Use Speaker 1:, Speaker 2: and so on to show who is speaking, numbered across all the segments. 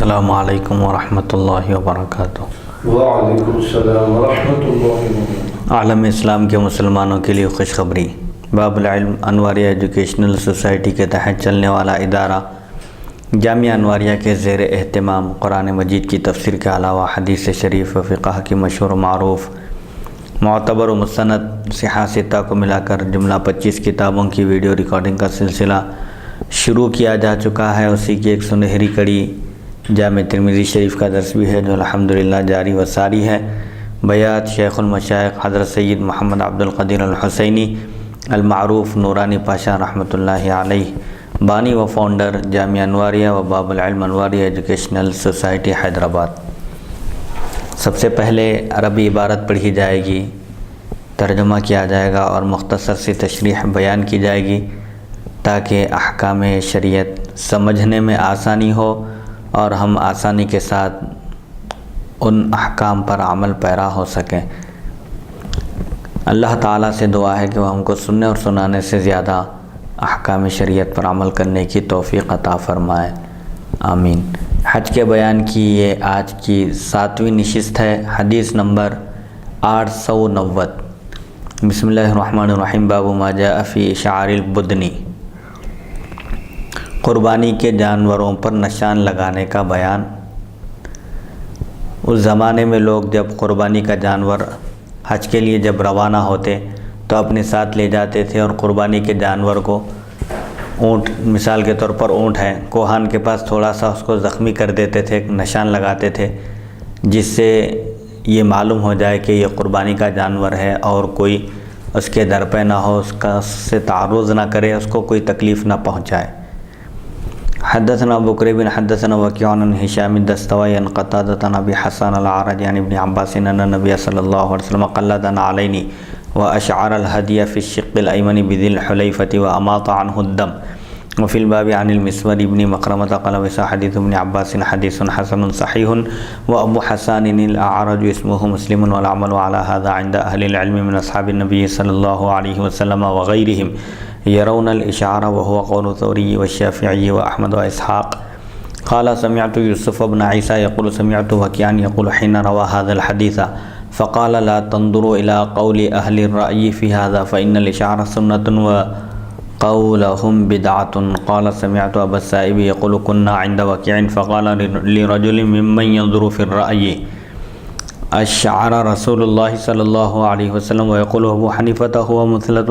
Speaker 1: السلام علیکم ورحمۃ اللہ وبرکاتہ۔
Speaker 2: وعلیکم السلام ورحمۃ اللہ وبرکاتہ۔
Speaker 1: عالم اسلام کے مسلمانوں کے لیے خوشخبری۔ باب العلم انواریہ ایجوکیشنل سوسائٹی کے تحت چلنے والا ادارہ جامعہ انواریہ کے زیر اہتمام قرآن مجید کی تفسیر کے علاوہ حدیث شریف و فقہ کی مشہور و معروف معتبر و مستند صحاح ستہ کو ملا کر جملہ 25 کتابوں کی ویڈیو ریکارڈنگ کا سلسلہ شروع کیا جا چکا ہے۔ اسی کی ایک سنہری کڑی جامع ترمذی شریف کا درس بھی ہے جو الحمدللہ جاری و ساری ہے۔ بیات شیخ المشائخ حضرت سید محمد عبد القدیر الحسینی المعروف نورانی پاشا رحمۃ اللہ علیہ، بانی و فاؤنڈر جامعہ انواریہ و باب العلم انواریہ ایجوکیشنل سوسائٹی حیدرآباد۔ سب سے پہلے عربی عبارت پڑھی جائے گی، ترجمہ کیا جائے گا اور مختصر سی تشریح بیان کی جائے گی تاکہ احکام شریعت سمجھنے میں آسانی ہو اور ہم آسانی کے ساتھ ان احکام پر عمل پیرا ہو سکیں۔ اللہ تعالیٰ سے دعا ہے کہ وہ ہم کو سننے اور سنانے سے زیادہ احکام شریعت پر عمل کرنے کی توفیق عطا فرمائے، آمین۔ حج کے بیان کی یہ آج کی 7ویں نشست ہے۔ حدیث نمبر 890۔ بسم اللہ الرحمن الرحیم۔ باب ما جاء فی اشعار البدنی، قربانی کے جانوروں پر نشان لگانے کا بیان۔ اس زمانے میں لوگ جب قربانی کا جانور حج کے لیے جب روانہ ہوتے تو اپنے ساتھ لے جاتے تھے اور قربانی کے جانور کو اونٹ، مثال کے طور پر اونٹ ہے، کوہان کے پاس تھوڑا سا اس کو زخمی کر دیتے تھے، نشان لگاتے تھے جس سے یہ معلوم ہو جائے کہ یہ قربانی کا جانور ہے اور کوئی اس کے در پہ نہ ہو، اس سے تعرض نہ کرے، اس کو کوئی تکلیف نہ پہنچائے۔ حدثنا ابو قریب حدثنا وکیع عن ہشام الدستوائي عن قتادة عن ابی حسان العرج عن ابن عباس ان النبي صلی اللہ علیہ وسلم قلد نعلين واشعر الهدي في الشق الايمن بذي الحليفة واماط عنه الدم۔ وفي الباب عن المسور بن مخرمة قال وصح حديث ابن عباس حديث حسن صحيح وابو حسان الاعرج اسمه مسلم والعمل على هذا عند اهل العلم من اصحاب النبي صلى الله عليه وسلم وغيرهم يرون الاشعار وهو قول الثوري والشافعي واحمد واسحاق۔ قال سمعت يوسف بن عيسى يقول سمعت وكيعا يقول حين روى هذا الحديث فقال لا تنظروا الى قول اهل الرأي في هذا فان الاشعار سنة وقولهم بدعة۔ قال سمعت ابا السائب يقول كنا عند وكيع فقال لرجل ممن ينظر في الرأي اشعر رسول الله صلى الله عليه وسلم ويقول ابو حنيفة هو مثلة؟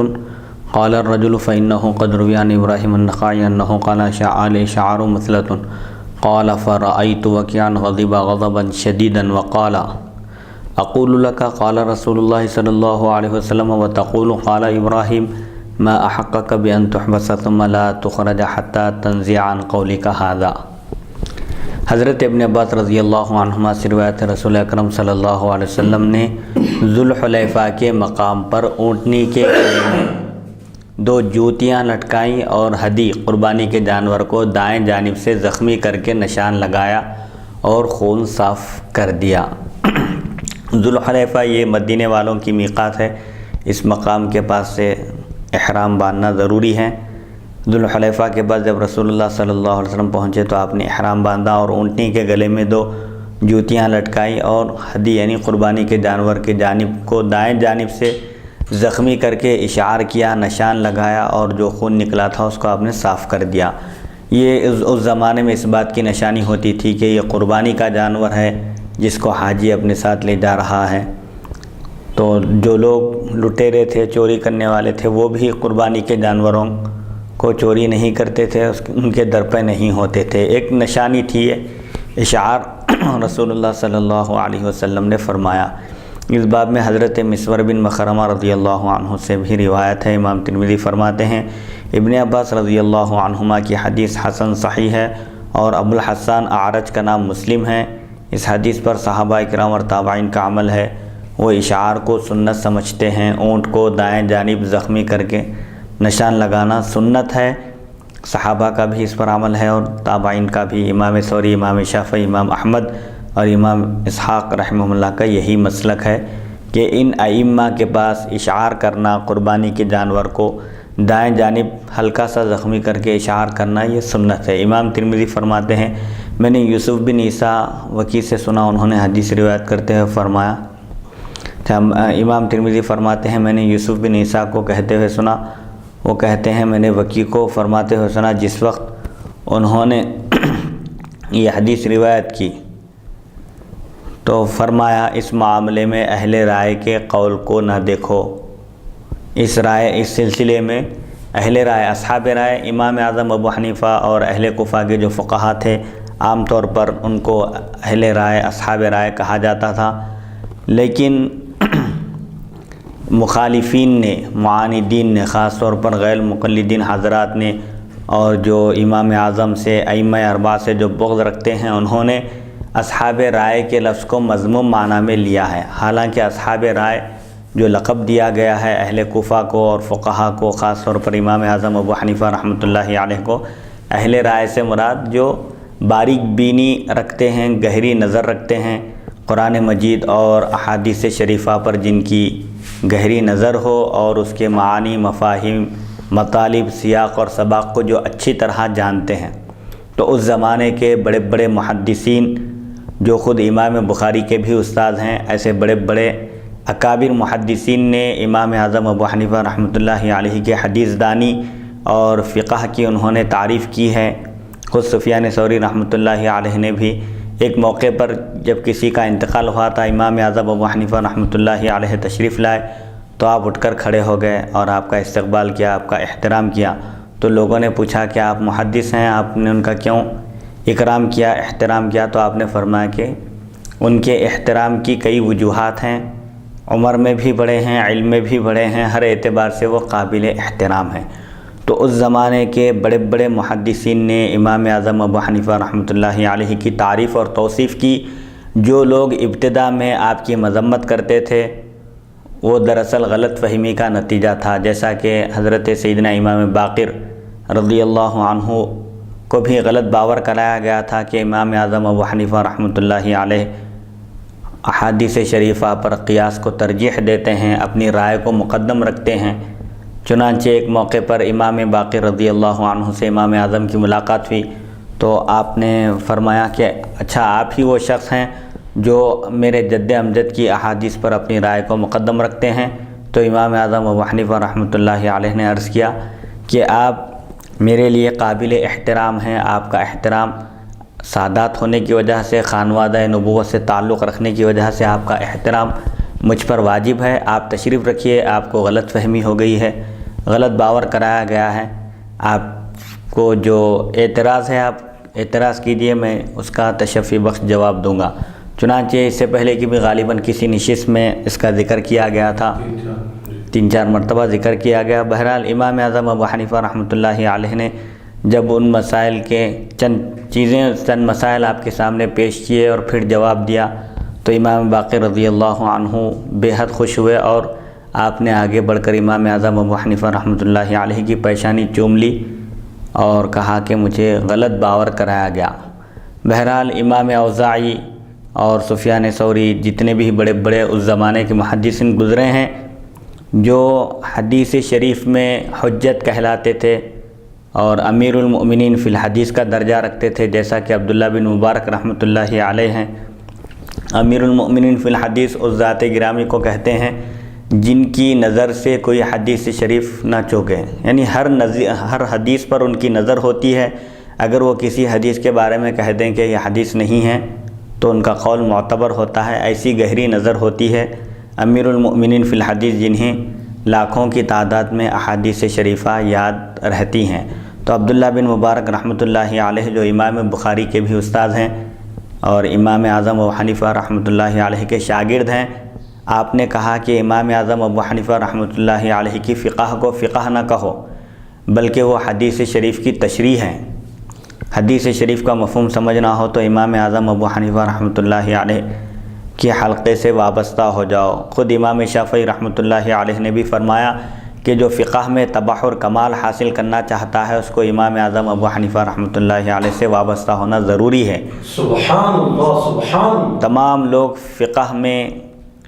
Speaker 1: قال الرجل فإنه قد روي عن إبراهيم النخعي أنه قال الإشعار مثلة۔ قال فرأيت وكيعا غضب غضبا شديدا وقال أقول لك قال رسول الله صلى الله عليه وسلم وتقول قال إبراهيم ما أحقك بأن تحبس ثم لا تخرج حتى تنزع عن قولك هذا۔ حضرت ابن عباس رضی اللہ عنہما سے روایت رسول اکرم صلی اللہ علیہ وسلم نے ذوالحلیفہ کے مقام پر اونٹنی کے دو جوتیاں لٹکائیں اور ہدی قربانی کے جانور کو دائیں جانب سے زخمی کر کے نشان لگایا اور خون صاف کر دیا۔ ذوالحلیفہ یہ مدینے والوں کی میقات ہے، اس مقام کے پاس سے احرام باندھنا ضروری ہے۔ ذوالحلیفہ کے بعد جب رسول اللہ صلی اللہ علیہ وسلم پہنچے تو آپ نے احرام باندھا اور اونٹنی کے گلے میں دو جوتیاں لٹکائیں اور ہدی یعنی قربانی کے جانور کے جانب کو دائیں جانب سے زخمی کر کے اشعار کیا، نشان لگایا اور جو خون نکلا تھا اس کو آپ نے صاف کر دیا۔ یہ اس زمانے میں اس بات کی نشانی ہوتی تھی کہ یہ قربانی کا جانور ہے جس کو حاجی اپنے ساتھ لے جا رہا ہے۔ تو جو لوگ لٹیرے تھے، چوری کرنے والے تھے، وہ بھی قربانی کے جانوروں کو چوری نہیں کرتے تھے، ان کے در پہ نہیں ہوتے تھے۔ ایک نشانی تھی یہ اشعار، رسول اللہ صلی اللہ علیہ وسلم نے فرمایا۔ اس باب میں حضرت مسور بن مخرمہ رضی اللہ عنہ سے بھی روایت ہے۔ امام ترمذی فرماتے ہیں ابن عباس رضی اللہ عنہما کی حدیث حسن صحیح ہے اور ابو الحسان اعرج کا نام مسلم ہے۔ اس حدیث پر صحابہ کرام اور تابعین کا عمل ہے، وہ اشعار کو سنت سمجھتے ہیں۔ اونٹ کو دائیں جانب زخمی کر کے نشان لگانا سنت ہے، صحابہ کا بھی اس پر عمل ہے اور تابعین کا بھی۔ امام ثوری، امام شافعی، امام احمد اور امام اسحاق رحمہ اللہ کا یہی مسلک ہے کہ ان ائمہ کے پاس اشعار کرنا، قربانی کے جانور کو دائیں جانب ہلکا سا زخمی کر کے اشعار کرنا یہ سنت ہے۔ امام ترمذی فرماتے ہیں میں نے یوسف بن عیسیٰ وکی سے سنا، انہوں نے حدیث روایت کرتے ہوئے فرمایا، امام ترمذی فرماتے ہیں میں نے یوسف بن عیسیٰ کو کہتے ہوئے سنا، وہ کہتے ہیں میں نے وکی کو فرماتے ہوئے سنا جس وقت انہوں نے یہ حدیث روایت کی تو فرمایا اس معاملے میں اہل رائے کے قول کو نہ دیکھو، اس سلسلے میں اہل رائے، اصحاب رائے، امام اعظم ابو حنیفہ اور اہل کوفہ کے جو فقہا تھے عام طور پر ان کو اہل رائے، اصحاب رائے کہا جاتا تھا، لیکن مخالفین نے، معاندین نے، خاص طور پر غیر مقلدین حضرات نے اور جو امام اعظم سے، ائمہ اربعہ سے جو بغض رکھتے ہیں، انہوں نے اصحاب رائے کے لفظ کو مذموم معنی میں لیا ہے، حالانکہ اصحاب رائے جو لقب دیا گیا ہے اہل کوفہ کو اور فقہا کو، خاص طور پر امام اعظم ابو حنیفہ رحمۃ اللہ علیہ کو، اہل رائے سے مراد جو باریک بینی رکھتے ہیں، گہری نظر رکھتے ہیں، قرآن مجید اور احادیث شریفہ پر جن کی گہری نظر ہو اور اس کے معانی، مفاہیم، مطالب، سیاق اور سباق کو جو اچھی طرح جانتے ہیں۔ تو اس زمانے کے بڑے بڑے محدثین جو خود امام بخاری کے بھی استاد ہیں، ایسے بڑے بڑے اکابر محدثین نے امام اعظم ابو حنیفہ رحمۃ اللہ علیہ کے حدیث دانی اور فقہ کی انہوں نے تعریف کی ہے۔ خود سفیان ثوری رحمۃ اللہ علیہ نے بھی ایک موقع پر جب کسی کا انتقال ہوا تھا، امام اعظم ابو حنیفہ رحمۃ اللہ علیہ تشریف لائے تو آپ اٹھ کر کھڑے ہو گئے اور آپ کا استقبال کیا، آپ کا احترام کیا۔ تو لوگوں نے پوچھا کہ آپ محدث ہیں، آپ نے ان کا کیوں اکرام کیا، احترام کیا؟ تو آپ نے فرمایا کہ ان کے احترام کی کئی وجوہات ہیں، عمر میں بھی بڑے ہیں، علم میں بھی بڑے ہیں، ہر اعتبار سے وہ قابل احترام ہیں۔ تو اس زمانے کے بڑے بڑے محدثین نے امام اعظم ابو حنیفہ رحمۃ اللہ علیہ کی تعریف اور توصیف کی۔ جو لوگ ابتدا میں آپ کی مذمت کرتے تھے وہ دراصل غلط فہمی کا نتیجہ تھا، جیسا کہ حضرت سیدنا امام باقر رضی اللہ عنہ کو بھی غلط باور کرایا گیا تھا کہ امام اعظم ابو حنیفہ رحمۃ اللہ علیہ احادیث شریفہ پر قیاس کو ترجیح دیتے ہیں، اپنی رائے کو مقدم رکھتے ہیں۔ چنانچہ ایک موقع پر امام باقر رضی اللہ عنہ سے امام اعظم کی ملاقات ہوئی تو آپ نے فرمایا کہ اچھا آپ ہی وہ شخص ہیں جو میرے جد امجد کی احادیث پر اپنی رائے کو مقدم رکھتے ہیں؟ تو امام اعظم ابو حنیفہ رحمۃ اللہ علیہ نے عرض کیا کہ آپ میرے لیے قابل احترام ہیں، آپ کا احترام سادات ہونے کی وجہ سے، خانوادہ نبوت سے تعلق رکھنے کی وجہ سے آپ کا احترام مجھ پر واجب ہے، آپ تشریف رکھیے، آپ کو غلط فہمی ہو گئی ہے، غلط باور کرایا گیا ہے، آپ کو جو اعتراض ہے آپ اعتراض کیجئے، میں اس کا تشفی بخش جواب دوں گا۔ چنانچہ اس سے پہلے کہ بھی غالباً کسی نشست میں اس کا ذکر کیا گیا تھا، 3-4 مرتبہ ذکر کیا گیا۔ بہرحال امام اعظم ابو حنیفہ رحمۃ اللہ علیہ نے جب ان مسائل کے چند مسائل آپ کے سامنے پیش کیے اور پھر جواب دیا تو امام باقر رضی اللہ عنہ بے حد خوش ہوئے اور آپ نے آگے بڑھ کر امام اعظم ابو حنیفہ رحمۃ اللہ علیہ کی پیشانی چوم لی اور کہا کہ مجھے غلط باور کرایا گیا۔ بہرحال امام اوزاعی اور سفیان ثوری جتنے بھی بڑے بڑے اس زمانے کے محدثین گزرے ہیں جو حدیث شریف میں حجت کہلاتے تھے اور امیر المؤمنین فی الحدیث کا درجہ رکھتے تھے، جیسا کہ عبداللہ بن مبارک رحمۃ اللہ علیہ ہیں۔ امیر المؤمنین فی الحدیث اس ذات گرامی کو کہتے ہیں جن کی نظر سے کوئی حدیث شریف نہ چوکے، یعنی ہر حدیث پر ان کی نظر ہوتی ہے، اگر وہ کسی حدیث کے بارے میں کہہ دیں کہ یہ حدیث نہیں ہے تو ان کا قول معتبر ہوتا ہے، ایسی گہری نظر ہوتی ہے امیر المؤمنین فی الحدیث جنہیں لاکھوں کی تعداد میں احادیث شریفہ یاد رہتی ہیں۔ تو عبداللہ بن مبارک رحمۃ اللہ علیہ جو امام بخاری کے بھی استاد ہیں اور امام اعظم ابو حنیفہ رحمۃ اللہ علیہ کے شاگرد ہیں، آپ نے کہا کہ امام اعظم ابو حنیفہ رحمۃ اللہ علیہ کی فقہ کو فقہ نہ کہو بلکہ وہ حدیث شریف کی تشریح ہے، حدیث شریف کا مفہوم سمجھنا ہو تو امام اعظم ابو حنیفہ رحمۃ اللہ علیہ کے حلقے سے وابستہ ہو جاؤ۔ خود امام شافعی رحمۃ اللہ علیہ نے بھی فرمایا کہ جو فقہ میں تبحر کمال حاصل کرنا چاہتا ہے اس کو امام اعظم ابو حنیفہ رحمۃ اللہ علیہ سے وابستہ ہونا ضروری ہے۔
Speaker 2: سبحان اللہ، سبحان اللہ۔
Speaker 1: تمام لوگ فقہ میں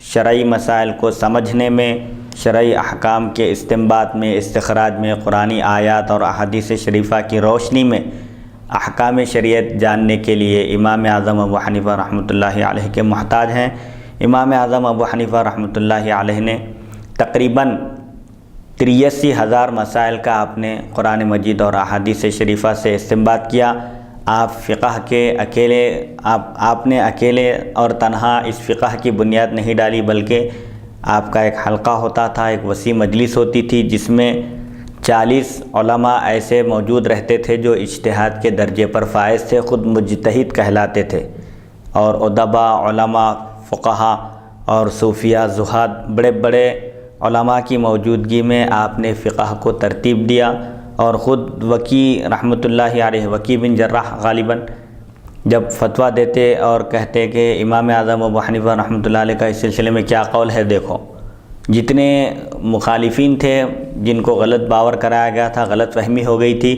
Speaker 1: شرعی مسائل کو سمجھنے میں، شرعی احکام کے استنباط میں، استخراج میں، قرآنی آیات اور احادیث شریفہ کی روشنی میں احکام شریعت جاننے کے لیے امام اعظم ابو حنیفہ رحمۃ اللہ علیہ کے محتاج ہیں۔ امام اعظم ابو حنیفہ رحمۃ اللہ علیہ نے تقریباً 83,000 مسائل کا آپ نے قرآن مجید اور احادیث شریفہ سے استنباط کیا۔ آپ فقہ کے آپ نے اکیلے اور تنہا اس فقہ کی بنیاد نہیں ڈالی، بلکہ آپ کا ایک حلقہ ہوتا تھا، ایک وسیع مجلس ہوتی تھی جس میں 40 علماء ایسے موجود رہتے تھے جو اجتہاد کے درجے پر فائز تھے، خود مجتہد کہلاتے تھے، اور ادباء، علماء، فقہاء اور صوفیاء، زہاد، بڑے بڑے علماء کی موجودگی میں آپ نے فقہ کو ترتیب دیا، اور خود وکیع رحمۃ اللہ علیہ، وکیع بن جراح غالباً جب فتویٰ دیتے اور کہتے کہ امام اعظم ابو حنیفہ رحمۃ اللہ علیہ کا اس سلسلے میں کیا قول ہے، دیکھو جتنے مخالفین تھے جن کو غلط باور کرایا گیا تھا، غلط فہمی ہو گئی تھی،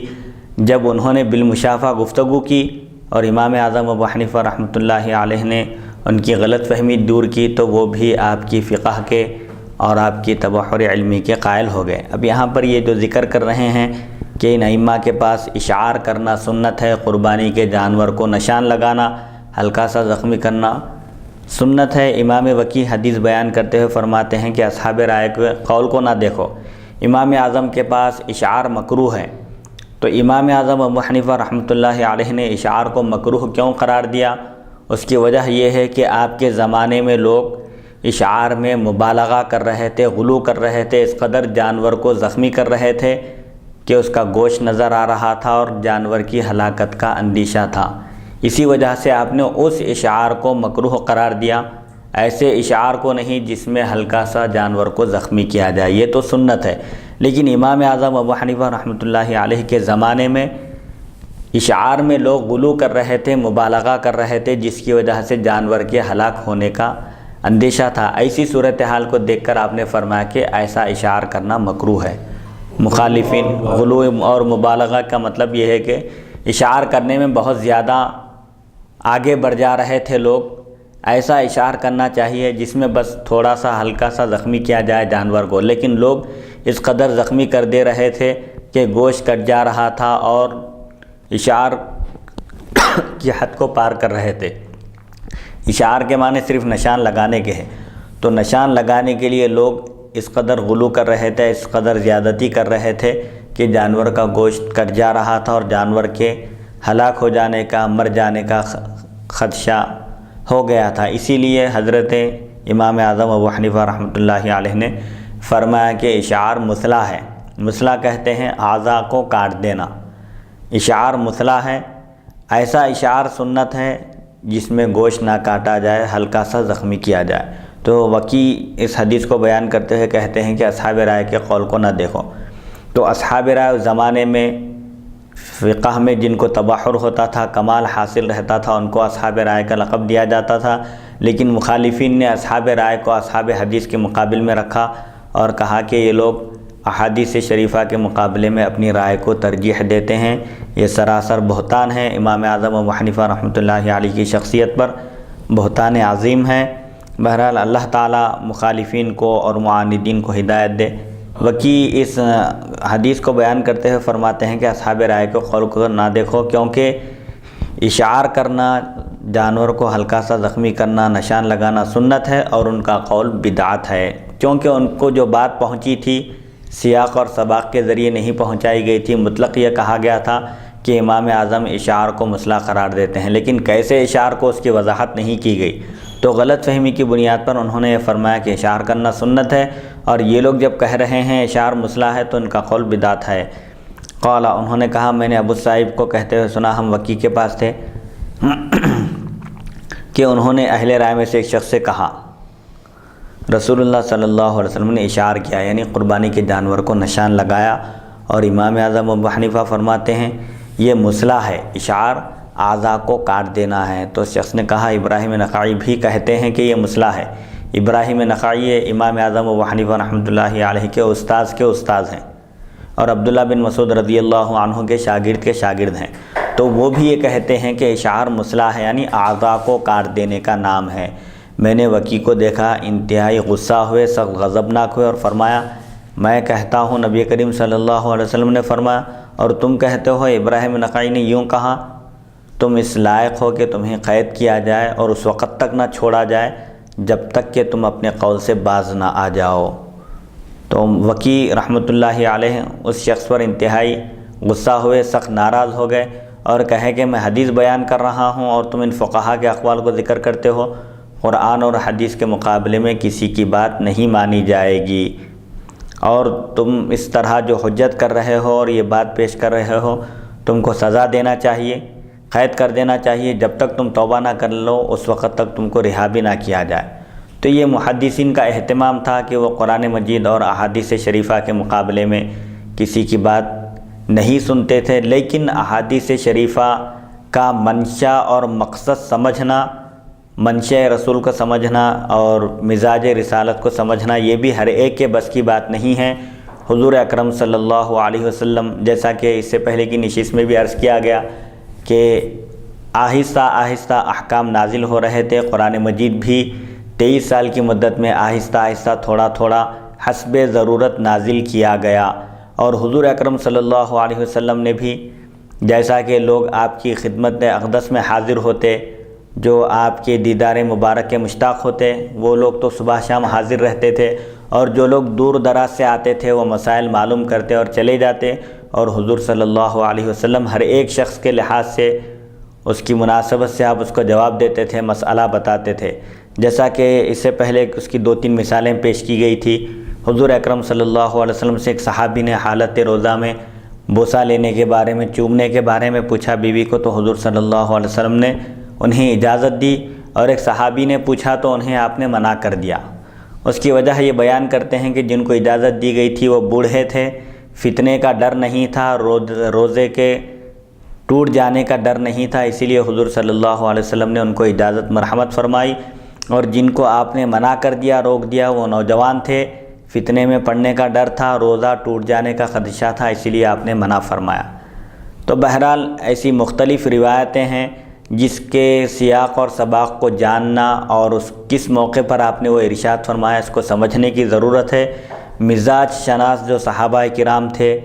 Speaker 1: جب انہوں نے بالمشافہ گفتگو کی اور امام اعظم ابو حنیفہ رحمۃ اللہ علیہ نے ان کی غلط فہمی دور کی، تو وہ بھی آپ کی فقہ کے اور آپ کی تبحر علمی کے قائل ہو گئے۔ اب یہاں پر یہ جو ذکر کر رہے ہیں کہ ان ائمہ کے پاس اشعار کرنا سنت ہے، قربانی کے جانور کو نشان لگانا، ہلکا سا زخمی کرنا سنت ہے۔ امام وکیع حدیث بیان کرتے ہوئے فرماتے ہیں کہ اصحاب رائے کے قول کو نہ دیکھو، امام اعظم کے پاس اشعار مکروہ ہے، تو امام اعظم ابو حنیفہ رحمۃ اللہ علیہ نے اشعار کو مکروہ کیوں قرار دیا؟ اس کی وجہ یہ ہے کہ آپ کے زمانے میں لوگ اشعار میں مبالغہ کر رہے تھے، غلو کر رہے تھے، اس قدر جانور کو زخمی کر رہے تھے کہ اس کا گوشت نظر آ رہا تھا اور جانور کی ہلاکت کا اندیشہ تھا۔ اسی وجہ سے آپ نے اس اشعار کو مکروہ قرار دیا، ایسے اشعار کو نہیں جس میں ہلکا سا جانور کو زخمی کیا جائے، یہ تو سنت ہے۔ لیکن امام اعظم ابو حنیفہ رحمۃ اللہ علیہ کے زمانے میں اشعار میں لوگ غلو کر رہے تھے، مبالغہ کر رہے تھے، جس کی وجہ سے جانور کے ہلاک ہونے کا اندیشہ تھا۔ ایسی صورتحال کو دیکھ کر آپ نے فرمایا کہ ایسا اشعار کرنا مکروہ ہے۔ مخالفین غلو اور مبالغہ کا مطلب یہ ہے کہ اشعار کرنے میں بہت زیادہ آگے بڑھ جا رہے تھے لوگ، ایسا اشعار کرنا چاہیے جس میں بس تھوڑا سا ہلکا سا زخمی کیا جائے جانور کو، لیکن لوگ اس قدر زخمی کر دے رہے تھے کہ گوشت کٹ جا رہا تھا اور اشعار کی حد کو پار کر رہے تھے۔ اشعار کے معنی صرف نشان لگانے کے ہیں، تو نشان لگانے کے لیے لوگ اس قدر غلو کر رہے تھے، اس قدر زیادتی کر رہے تھے کہ جانور کا گوشت کٹ جا رہا تھا اور جانور کے ہلاک ہو جانے کا، مر جانے کا خدشہ ہو گیا تھا۔ اسی لیے حضرت امام اعظم ابو حنیفہ رحمۃ اللہ علیہ نے فرمایا کہ اشعار مثلا ہے۔ مثلا کہتے ہیں اعضاء کو کاٹ دینا، اشعار مثلا ہے، ایسا اشعار سنت ہے جس میں گوشت نہ کاٹا جائے، ہلکا سا زخمی کیا جائے۔ تو وکیع اس حدیث کو بیان کرتے ہوئے کہتے ہیں کہ اصحاب رائے کے قول کو نہ دیکھو۔ تو اصحاب رائے اس زمانے میں فقہ میں جن کو تبحر ہوتا تھا، کمال حاصل رہتا تھا، ان کو اصحاب رائے کا لقب دیا جاتا تھا، لیکن مخالفین نے اصحاب رائے کو اصحاب حدیث کے مقابل میں رکھا اور کہا کہ یہ لوگ احادیث شریفہ کے مقابلے میں اپنی رائے کو ترجیح دیتے ہیں۔ یہ سراسر بہتان ہے، امام اعظم ابو حنیفہ رحمۃ اللہ علیہ کی شخصیت پر بہتان عظیم ہے۔ بہرحال اللہ تعالیٰ مخالفین کو اور معاندین کو ہدایت دے۔ وکیع اس حدیث کو بیان کرتے ہوئے فرماتے ہیں کہ اصحاب رائے کے قول کو نہ دیکھو، کیونکہ اشعار کرنا، جانور کو ہلکا سا زخمی کرنا، نشان لگانا سنت ہے، اور ان کا قول بدعت ہے، کیونکہ ان کو جو بات پہنچی تھی سیاق اور سباق کے ذریعے نہیں پہنچائی گئی تھی۔ مطلق یہ کہا گیا تھا کہ امام اعظم اشعار کو مثلا قرار دیتے ہیں، لیکن کیسے اشعار کو اس کی وضاحت نہیں کی گئی، تو غلط فہمی کی بنیاد پر انہوں نے یہ فرمایا کہ اشعار کرنا سنت ہے، اور یہ لوگ جب کہہ رہے ہیں اشعار مثلا ہے تو ان کا قول بدعت ہے۔ قال، انہوں نے کہا میں نے ابو صاحب کو کہتے ہوئے سنا، ہم وکیع کے پاس تھے، کہ انہوں نے اہل رائے میں سے ایک شخص سے کہا رسول اللہ صلی اللہ علیہ وسلم نے اشعار کیا، یعنی قربانی کے جانور کو نشان لگایا، اور امام اعظم ابو حنیفہ فرماتے ہیں یہ مثلا ہے، اشعار اعضاء کو کاٹ دینا ہے۔ تو اس شخص نے کہا ابراہیم نخعی بھی کہتے ہیں کہ یہ مثلا ہے۔ ابراہیم نخعی امام اعظم ابو حنیفہ رحمۃ اللہ علیہ کے استاذ ہیں، اور عبداللہ بن مسعود رضی اللہ عنہ کے شاگرد ہیں، تو وہ بھی یہ کہتے ہیں کہ اشعار مثلا ہے، یعنی اعضاء کو کاٹ دینے کا نام ہے۔ میں نے وکیع کو دیکھا، انتہائی غصہ ہوئے، سخت غضبناک ہوئے، اور فرمایا میں کہتا ہوں نبی کریم صلی اللہ علیہ وسلم نے فرمایا اور تم کہتے ہو ابراہیم نخعی نے یوں کہا، تم اس لائق ہو کہ تمہیں قید کیا جائے اور اس وقت تک نہ چھوڑا جائے جب تک کہ تم اپنے قول سے باز نہ آ جاؤ۔ تو وکیع رحمۃ اللہ علیہ اس شخص پر انتہائی غصہ ہوئے، سخت ناراض ہو گئے اور کہے کہ میں حدیث بیان کر رہا ہوں اور تم ان فقہا کے اقوال کو ذکر کرتے ہو، قرآن اور حدیث کے مقابلے میں کسی کی بات نہیں مانی جائے گی، اور تم اس طرح جو حجت کر رہے ہو اور یہ بات پیش کر رہے ہو، تم کو سزا دینا چاہیے، قید کر دینا چاہیے، جب تک تم توبہ نہ کر لو اس وقت تک تم کو رہا بھی نہ کیا جائے۔ تو یہ محدثین کا اہتمام تھا کہ وہ قرآن مجید اور احادیث شریفہ کے مقابلے میں کسی کی بات نہیں سنتے تھے، لیکن احادیث شریفہ کا منشا اور مقصد سمجھنا، منشا رسول کو سمجھنا اور مزاج رسالت کو سمجھنا، یہ بھی ہر ایک کے بس کی بات نہیں ہے۔ حضور اکرم صلی اللہ علیہ وسلم، جیسا کہ اس سے پہلے کی نشست میں بھی عرض کیا گیا کہ آہستہ آہستہ احکام نازل ہو رہے تھے، قرآن مجید بھی 23 سال کی مدت میں آہستہ آہستہ تھوڑا تھوڑا حسب ضرورت نازل کیا گیا، اور حضور اکرم صلی اللہ علیہ وسلم نے بھی جیسا کہ لوگ آپ کی خدمت اقدس میں حاضر ہوتے، جو آپ کے دیدار مبارک کے مشتاق ہوتے، وہ لوگ تو صبح شام حاضر رہتے تھے، اور جو لوگ دور دراز سے آتے تھے وہ مسائل معلوم کرتے اور چلے جاتے، اور حضور صلی اللہ علیہ وسلم ہر ایک شخص کے لحاظ سے اس کی مناسبت سے آپ اس کو جواب دیتے تھے، مسئلہ بتاتے تھے، جیسا کہ اس سے پہلے اس کی 2-3 مثالیں پیش کی گئی تھی۔ حضور اکرم صلی اللہ علیہ وسلم سے ایک صحابی نے حالت روزہ میں بوسہ لینے کے بارے میں، چومنے کے بارے میں پوچھا بیوی کو، تو حضور صلی اللہ علیہ وسلم نے انہیں اجازت دی، اور ایک صحابی نے پوچھا تو انہیں آپ نے منع کر دیا۔ اس کی وجہ یہ بیان کرتے ہیں کہ جن کو اجازت دی گئی تھی وہ بوڑھے تھے، فتنے کا ڈر نہیں تھا، روزے کے ٹوٹ جانے کا ڈر نہیں تھا، اسی لیے حضور صلی اللہ علیہ وسلم نے ان کو اجازت مرحمت فرمائی، اور جن کو آپ نے منع کر دیا، روک دیا، وہ نوجوان تھے، فتنے میں پڑنے کا ڈر تھا، روزہ ٹوٹ جانے کا خدشہ تھا، اسی لیے آپ نے منع فرمایا۔ تو بہرحال ایسی مختلف روایتیں ہیں جس کے سیاق اور سباق کو جاننا اور اس کس موقع پر آپ نے وہ ارشاد فرمایا اس کو سمجھنے کی ضرورت ہے۔ مزاج شناس جو صحابہ کرام تھے،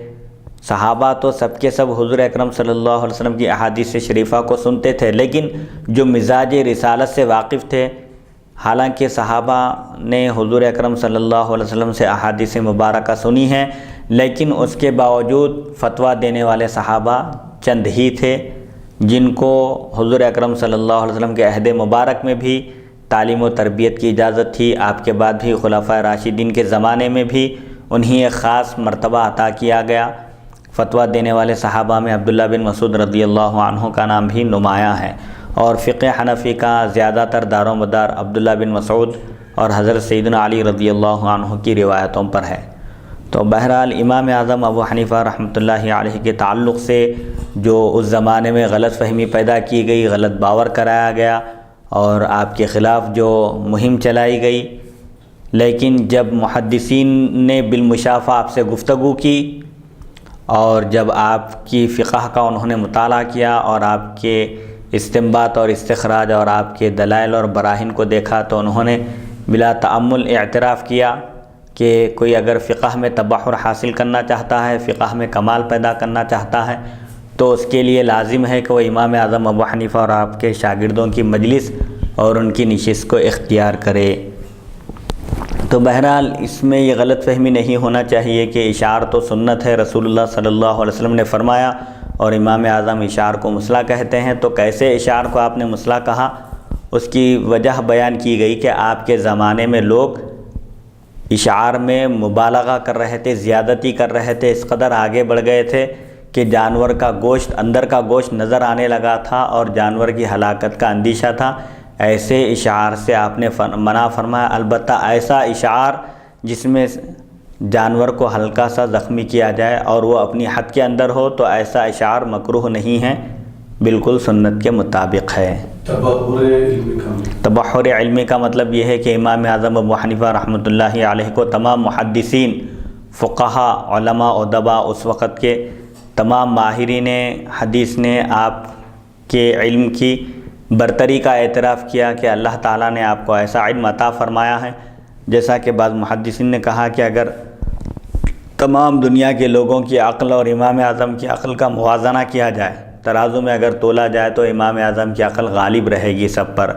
Speaker 1: صحابہ تو سب کے سب حضور اکرم صلی اللہ علیہ وسلم کی احادیث شریفہ کو سنتے تھے، لیکن جو مزاج رسالت سے واقف تھے، حالانکہ صحابہ نے حضور اکرم صلی اللہ علیہ وسلم سے احادیث مبارکہ سنی ہیں، لیکن اس کے باوجود فتویٰ دینے والے صحابہ چند ہی تھے، جن کو حضور اکرم صلی اللہ علیہ وسلم کے عہد مبارک میں بھی تعلیم و تربیت کی اجازت تھی، آپ کے بعد بھی خلفائے راشدین کے زمانے میں بھی انہیں ایک خاص مرتبہ عطا کیا گیا۔ فتویٰ دینے والے صحابہ میں عبداللہ بن مسعود رضی اللہ عنہ کا نام بھی نمایاں ہے، اور فقہ حنفی کا زیادہ تر دار و مدار عبداللہ بن مسعود اور حضرت سیدنا علی رضی اللہ عنہ کی روایتوں پر ہے۔ تو بہرحال امام اعظم ابو حنیفہ رحمۃ اللہ علیہ کے تعلق سے جو اس زمانے میں غلط فہمی پیدا کی گئی، غلط باور کرایا گیا اور آپ کے خلاف جو مہم چلائی گئی، لیکن جب محدثین نے بالمشافہ آپ سے گفتگو کی اور جب آپ کی فقہ کا انہوں نے مطالعہ کیا اور آپ کے استنباط اور استخراج اور آپ کے دلائل اور براہین کو دیکھا، تو انہوں نے بلا تأمل اعتراف کیا کہ کوئی اگر فقہ میں تبحر حاصل کرنا چاہتا ہے، فقہ میں کمال پیدا کرنا چاہتا ہے، تو اس کے لیے لازم ہے کہ وہ امام اعظم ابو حنیفہ اور آپ کے شاگردوں کی مجلس اور ان کی نشست کو اختیار کرے۔ تو بہرحال اس میں یہ غلط فہمی نہیں ہونا چاہیے کہ اشعار تو سنت ہے، رسول اللہ صلی اللہ علیہ وسلم نے فرمایا، اور امام اعظم اشعار کو مسئلہ کہتے ہیں۔ تو کیسے اشعار کو آپ نے مسئلہ کہا، اس کی وجہ بیان کی گئی کہ آپ کے زمانے میں لوگ اشعار میں مبالغہ کر رہے تھے، زیادتی کر رہے تھے، اس قدر آگے بڑھ گئے تھے کہ جانور کا گوشت، اندر کا گوشت نظر آنے لگا تھا اور جانور کی ہلاکت کا اندیشہ تھا۔ ایسے اشعار سے آپ نے منع فرمایا، البتہ ایسا اشعار جس میں جانور کو ہلکا سا زخمی کیا جائے اور وہ اپنی حد کے اندر ہو، تو ایسا اشعار مکروہ نہیں ہے، بالکل سنت کے مطابق ہے۔ تبحر علمی کا مطلب یہ ہے کہ امام اعظم ابو حنیفہ رحمۃ اللہ علیہ کو تمام محدثین، فقہا، علماء، ادباء، اس وقت کے تمام ماہرین حدیث نے آپ کے علم کی برتری کا اعتراف کیا کہ اللہ تعالیٰ نے آپ کو ایسا علم عطا فرمایا ہے، جیسا کہ بعض محدثین نے کہا کہ اگر تمام دنیا کے لوگوں کی عقل اور امام اعظم کی عقل کا موازنہ کیا جائے، ترازو میں اگر تولا جائے تو امام اعظم کی عقل غالب رہے گی سب پر۔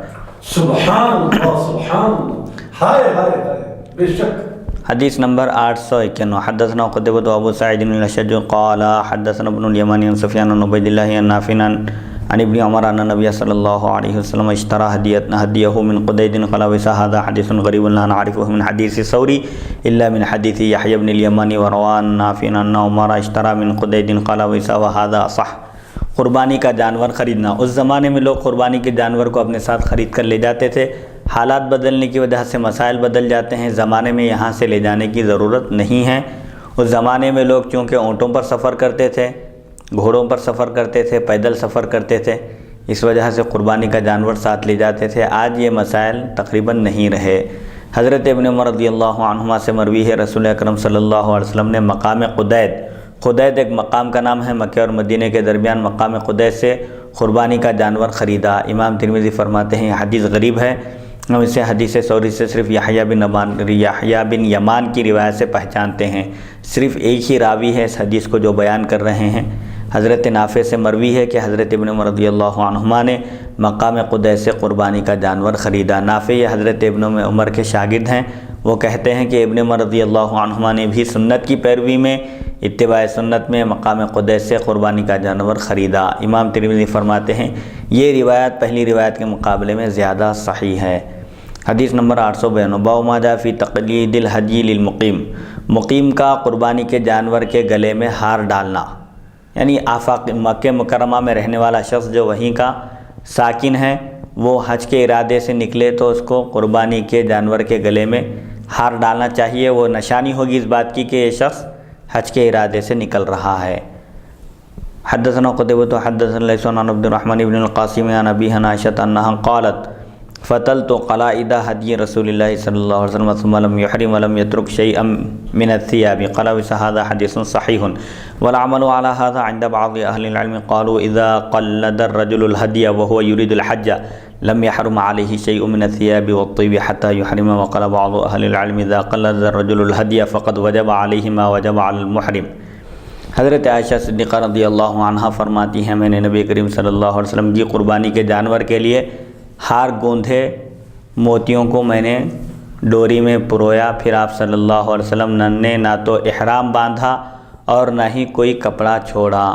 Speaker 2: سبحان اللہ سبحان اللہ، ہائے ہائے ہائے، بے شک۔
Speaker 1: حدیث نمبر 851 حدثنا قتيبة ابو سعيد الاشج قال حدثنا ابن اليماني عن سفيان بن عبيد الله عن نافع عن ابن عمر ان النبي صلى الله عليه وسلم اشترى هديه من قديد قال هذا حديث غريب لا نعرفه من حديث ثوري الا من حديث يحيى بن اليماني وروى نافع ان عمر اشترى من قديد قال وهذا صح۔ قربانی کا جانور خریدنا، اس زمانے میں لوگ قربانی کے جانور کو اپنے ساتھ خرید کر لے جاتے تھے۔ حالات بدلنے کی وجہ سے مسائل بدل جاتے ہیں، زمانے میں یہاں سے لے جانے کی ضرورت نہیں ہے۔ اس زمانے میں لوگ چونکہ اونٹوں پر سفر کرتے تھے، گھوڑوں پر سفر کرتے تھے، پیدل سفر کرتے تھے، اس وجہ سے قربانی کا جانور ساتھ لے جاتے تھے۔ آج یہ مسائل تقریباً نہیں رہے۔ حضرت ابن عمر رضی اللہ عنہما سے مروی ہے رسول اکرم صلی اللہ علیہ وسلم نے مقام قدید ایک مقام کا نام ہے، مکہ اور مدینہ کے درمیان مقام قدید سے قربانی کا جانور خریدا۔ امام ترمذی فرماتے ہیں یہ حدیث غریب ہے، ہم اسے حدیث ثوری سے صرف یحییٰ بن یمان کی روایت سے پہچانتے ہیں۔ صرف ایک ہی راوی ہے اس حدیث کو جو بیان کر رہے ہیں۔ حضرت نافع سے مروی ہے کہ حضرت ابن عمر رضی اللہ عنہما نے مقام قدید سے قربانی کا جانور خریدا۔ نافع یہ حضرت ابن عمر کے شاگرد ہیں، وہ کہتے ہیں کہ ابن عمر رضی اللہ عنہما نے بھی سنت کی پیروی میں، اتباع سنت میں مقام قدید سے قربانی کا جانور خریدا۔ امام ترمذی فرماتے ہیں یہ روایت پہلی روایت کے مقابلے میں زیادہ صحیح ہے۔ حدیث نمبر 852 باب ما جاء فی تقلید الحدی للمقیم، مقیم کا قربانی کے جانور کے گلے میں ہار ڈالنا، یعنی آفاق مکہ مکرمہ میں رہنے والا شخص جو وہیں کا ساکن ہے، وہ حج کے ارادے سے نکلے تو اس کو قربانی کے جانور کے گلے میں ہار ڈالنا چاہیے، وہ نشانی ہوگی اس بات کی کہ یہ شخص حج کے ارادے سے نکل رہا ہے۔ حدثنا قتيبة حدثنا ليث عن عبد الرحمن بن القاسم عن أبي عائشة أنها قالت فتلت قلائد هدي رسول الله صلى الله عليه وسلم ثم لم يحرم ولم يترك شيئا من الثياب قال هذا حديث صحيح والعمل على هذا عند بعض أهل العلم قالوا إذا قلد الرجل الهدي وهو يريد الحج لم يحرم عليه شيء من الثياب والطيب حتى يحرم وقال بعض أهل العلم إذا قلد الرجل الهدي فقد وجب عليه ما وجب على المحرم۔ حضرت عائشہ صدیقہ رضی اللہ عنہا فرماتی ہیں میں نے نبی کریم صلی اللہ علیہ وسلم کی قربانی کے جانور کے لیے ہار گوندھے موتیوں کو میں نے ڈوری میں پرویا، پھر آپ صلی اللہ علیہ وسلم نے نہ تو احرام باندھا اور نہ ہی کوئی کپڑا چھوڑا۔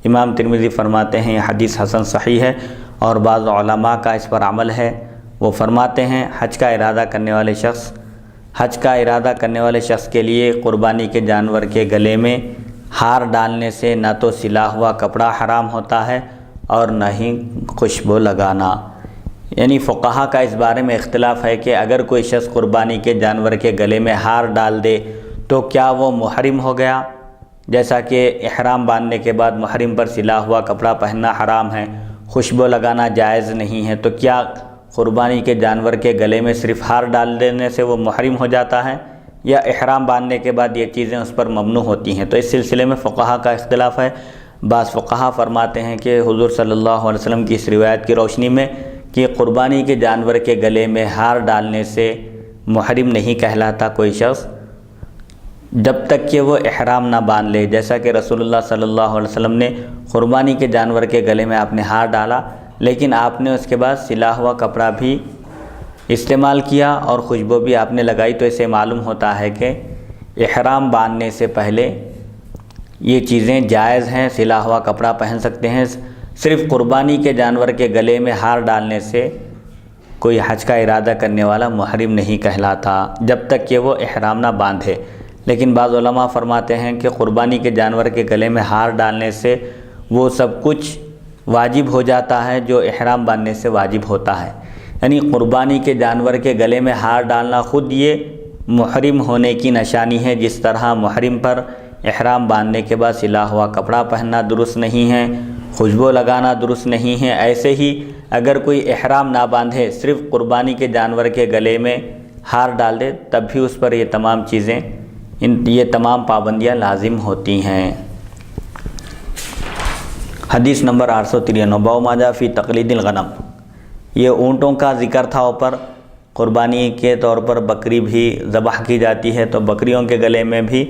Speaker 1: امام ترمذی فرماتے ہیں یہ حدیث حسن صحیح ہے اور بعض علماء کا اس پر عمل ہے۔ وہ فرماتے ہیں حج کا ارادہ کرنے والے شخص کے لیے قربانی کے جانور کے گلے میں ہار ڈالنے سے نہ تو سلا ہوا کپڑا حرام ہوتا ہے اور نہ ہی خوشبو لگانا۔ یعنی فقہا کا اس بارے میں اختلاف ہے کہ اگر کوئی شخص قربانی کے جانور کے گلے میں ہار ڈال دے تو کیا وہ محرم ہو گیا؟ جیسا کہ احرام باندھنے کے بعد محرم پر سلا ہوا کپڑا پہننا حرام ہے، خوشبو لگانا جائز نہیں ہے، تو کیا قربانی کے جانور کے گلے میں صرف ہار ڈال دینے سے وہ محرم ہو جاتا ہے یا احرام باندھنے کے بعد یہ چیزیں اس پر ممنوع ہوتی ہیں؟ تو اس سلسلے میں فقہا کا اختلاف ہے۔ بعض فقہا فرماتے ہیں کہ حضور صلی اللہ علیہ وسلم کی اس روایت کی روشنی میں کہ قربانی کے جانور کے گلے میں ہار ڈالنے سے محرم نہیں کہلاتا کوئی شخص جب تک کہ وہ احرام نہ باندھ لے، جیسا کہ رسول اللہ صلی اللہ علیہ وسلم نے قربانی کے جانور کے گلے میں آپ نے ہار ڈالا، لیکن آپ نے اس کے بعد سلا ہوا کپڑا بھی استعمال کیا اور خوشبو بھی آپ نے لگائی، تو اسے معلوم ہوتا ہے کہ احرام باندھنے سے پہلے یہ چیزیں جائز ہیں، سلا ہوا کپڑا پہن سکتے ہیں۔ صرف قربانی کے جانور کے گلے میں ہار ڈالنے سے کوئی حج کا ارادہ کرنے والا محرم نہیں کہلاتا جب تک کہ وہ احرام نہ باندھے۔ لیکن بعض علماء فرماتے ہیں کہ قربانی کے جانور کے گلے میں ہار ڈالنے سے وہ سب کچھ واجب ہو جاتا ہے جو احرام باندھنے سے واجب ہوتا ہے۔ یعنی قربانی کے جانور کے گلے میں ہار ڈالنا خود یہ محرم ہونے کی نشانی ہے، جس طرح محرم پر احرام باندھنے کے بعد سلا ہوا کپڑا پہننا درست نہیں ہے، خوشبو لگانا درست نہیں ہے، ایسے ہی اگر کوئی احرام نہ باندھے صرف قربانی کے جانور کے گلے میں ہار ڈال دے تب بھی اس پر یہ تمام چیزیں یہ تمام پابندیاں لازم ہوتی ہیں۔ حدیث نمبر 893 باب ما جاء فی تقلید الغنم، یہ اونٹوں کا ذکر تھا، اوپر قربانی کے طور پر بکری بھی ذبح کی جاتی ہے تو بکریوں کے گلے میں بھی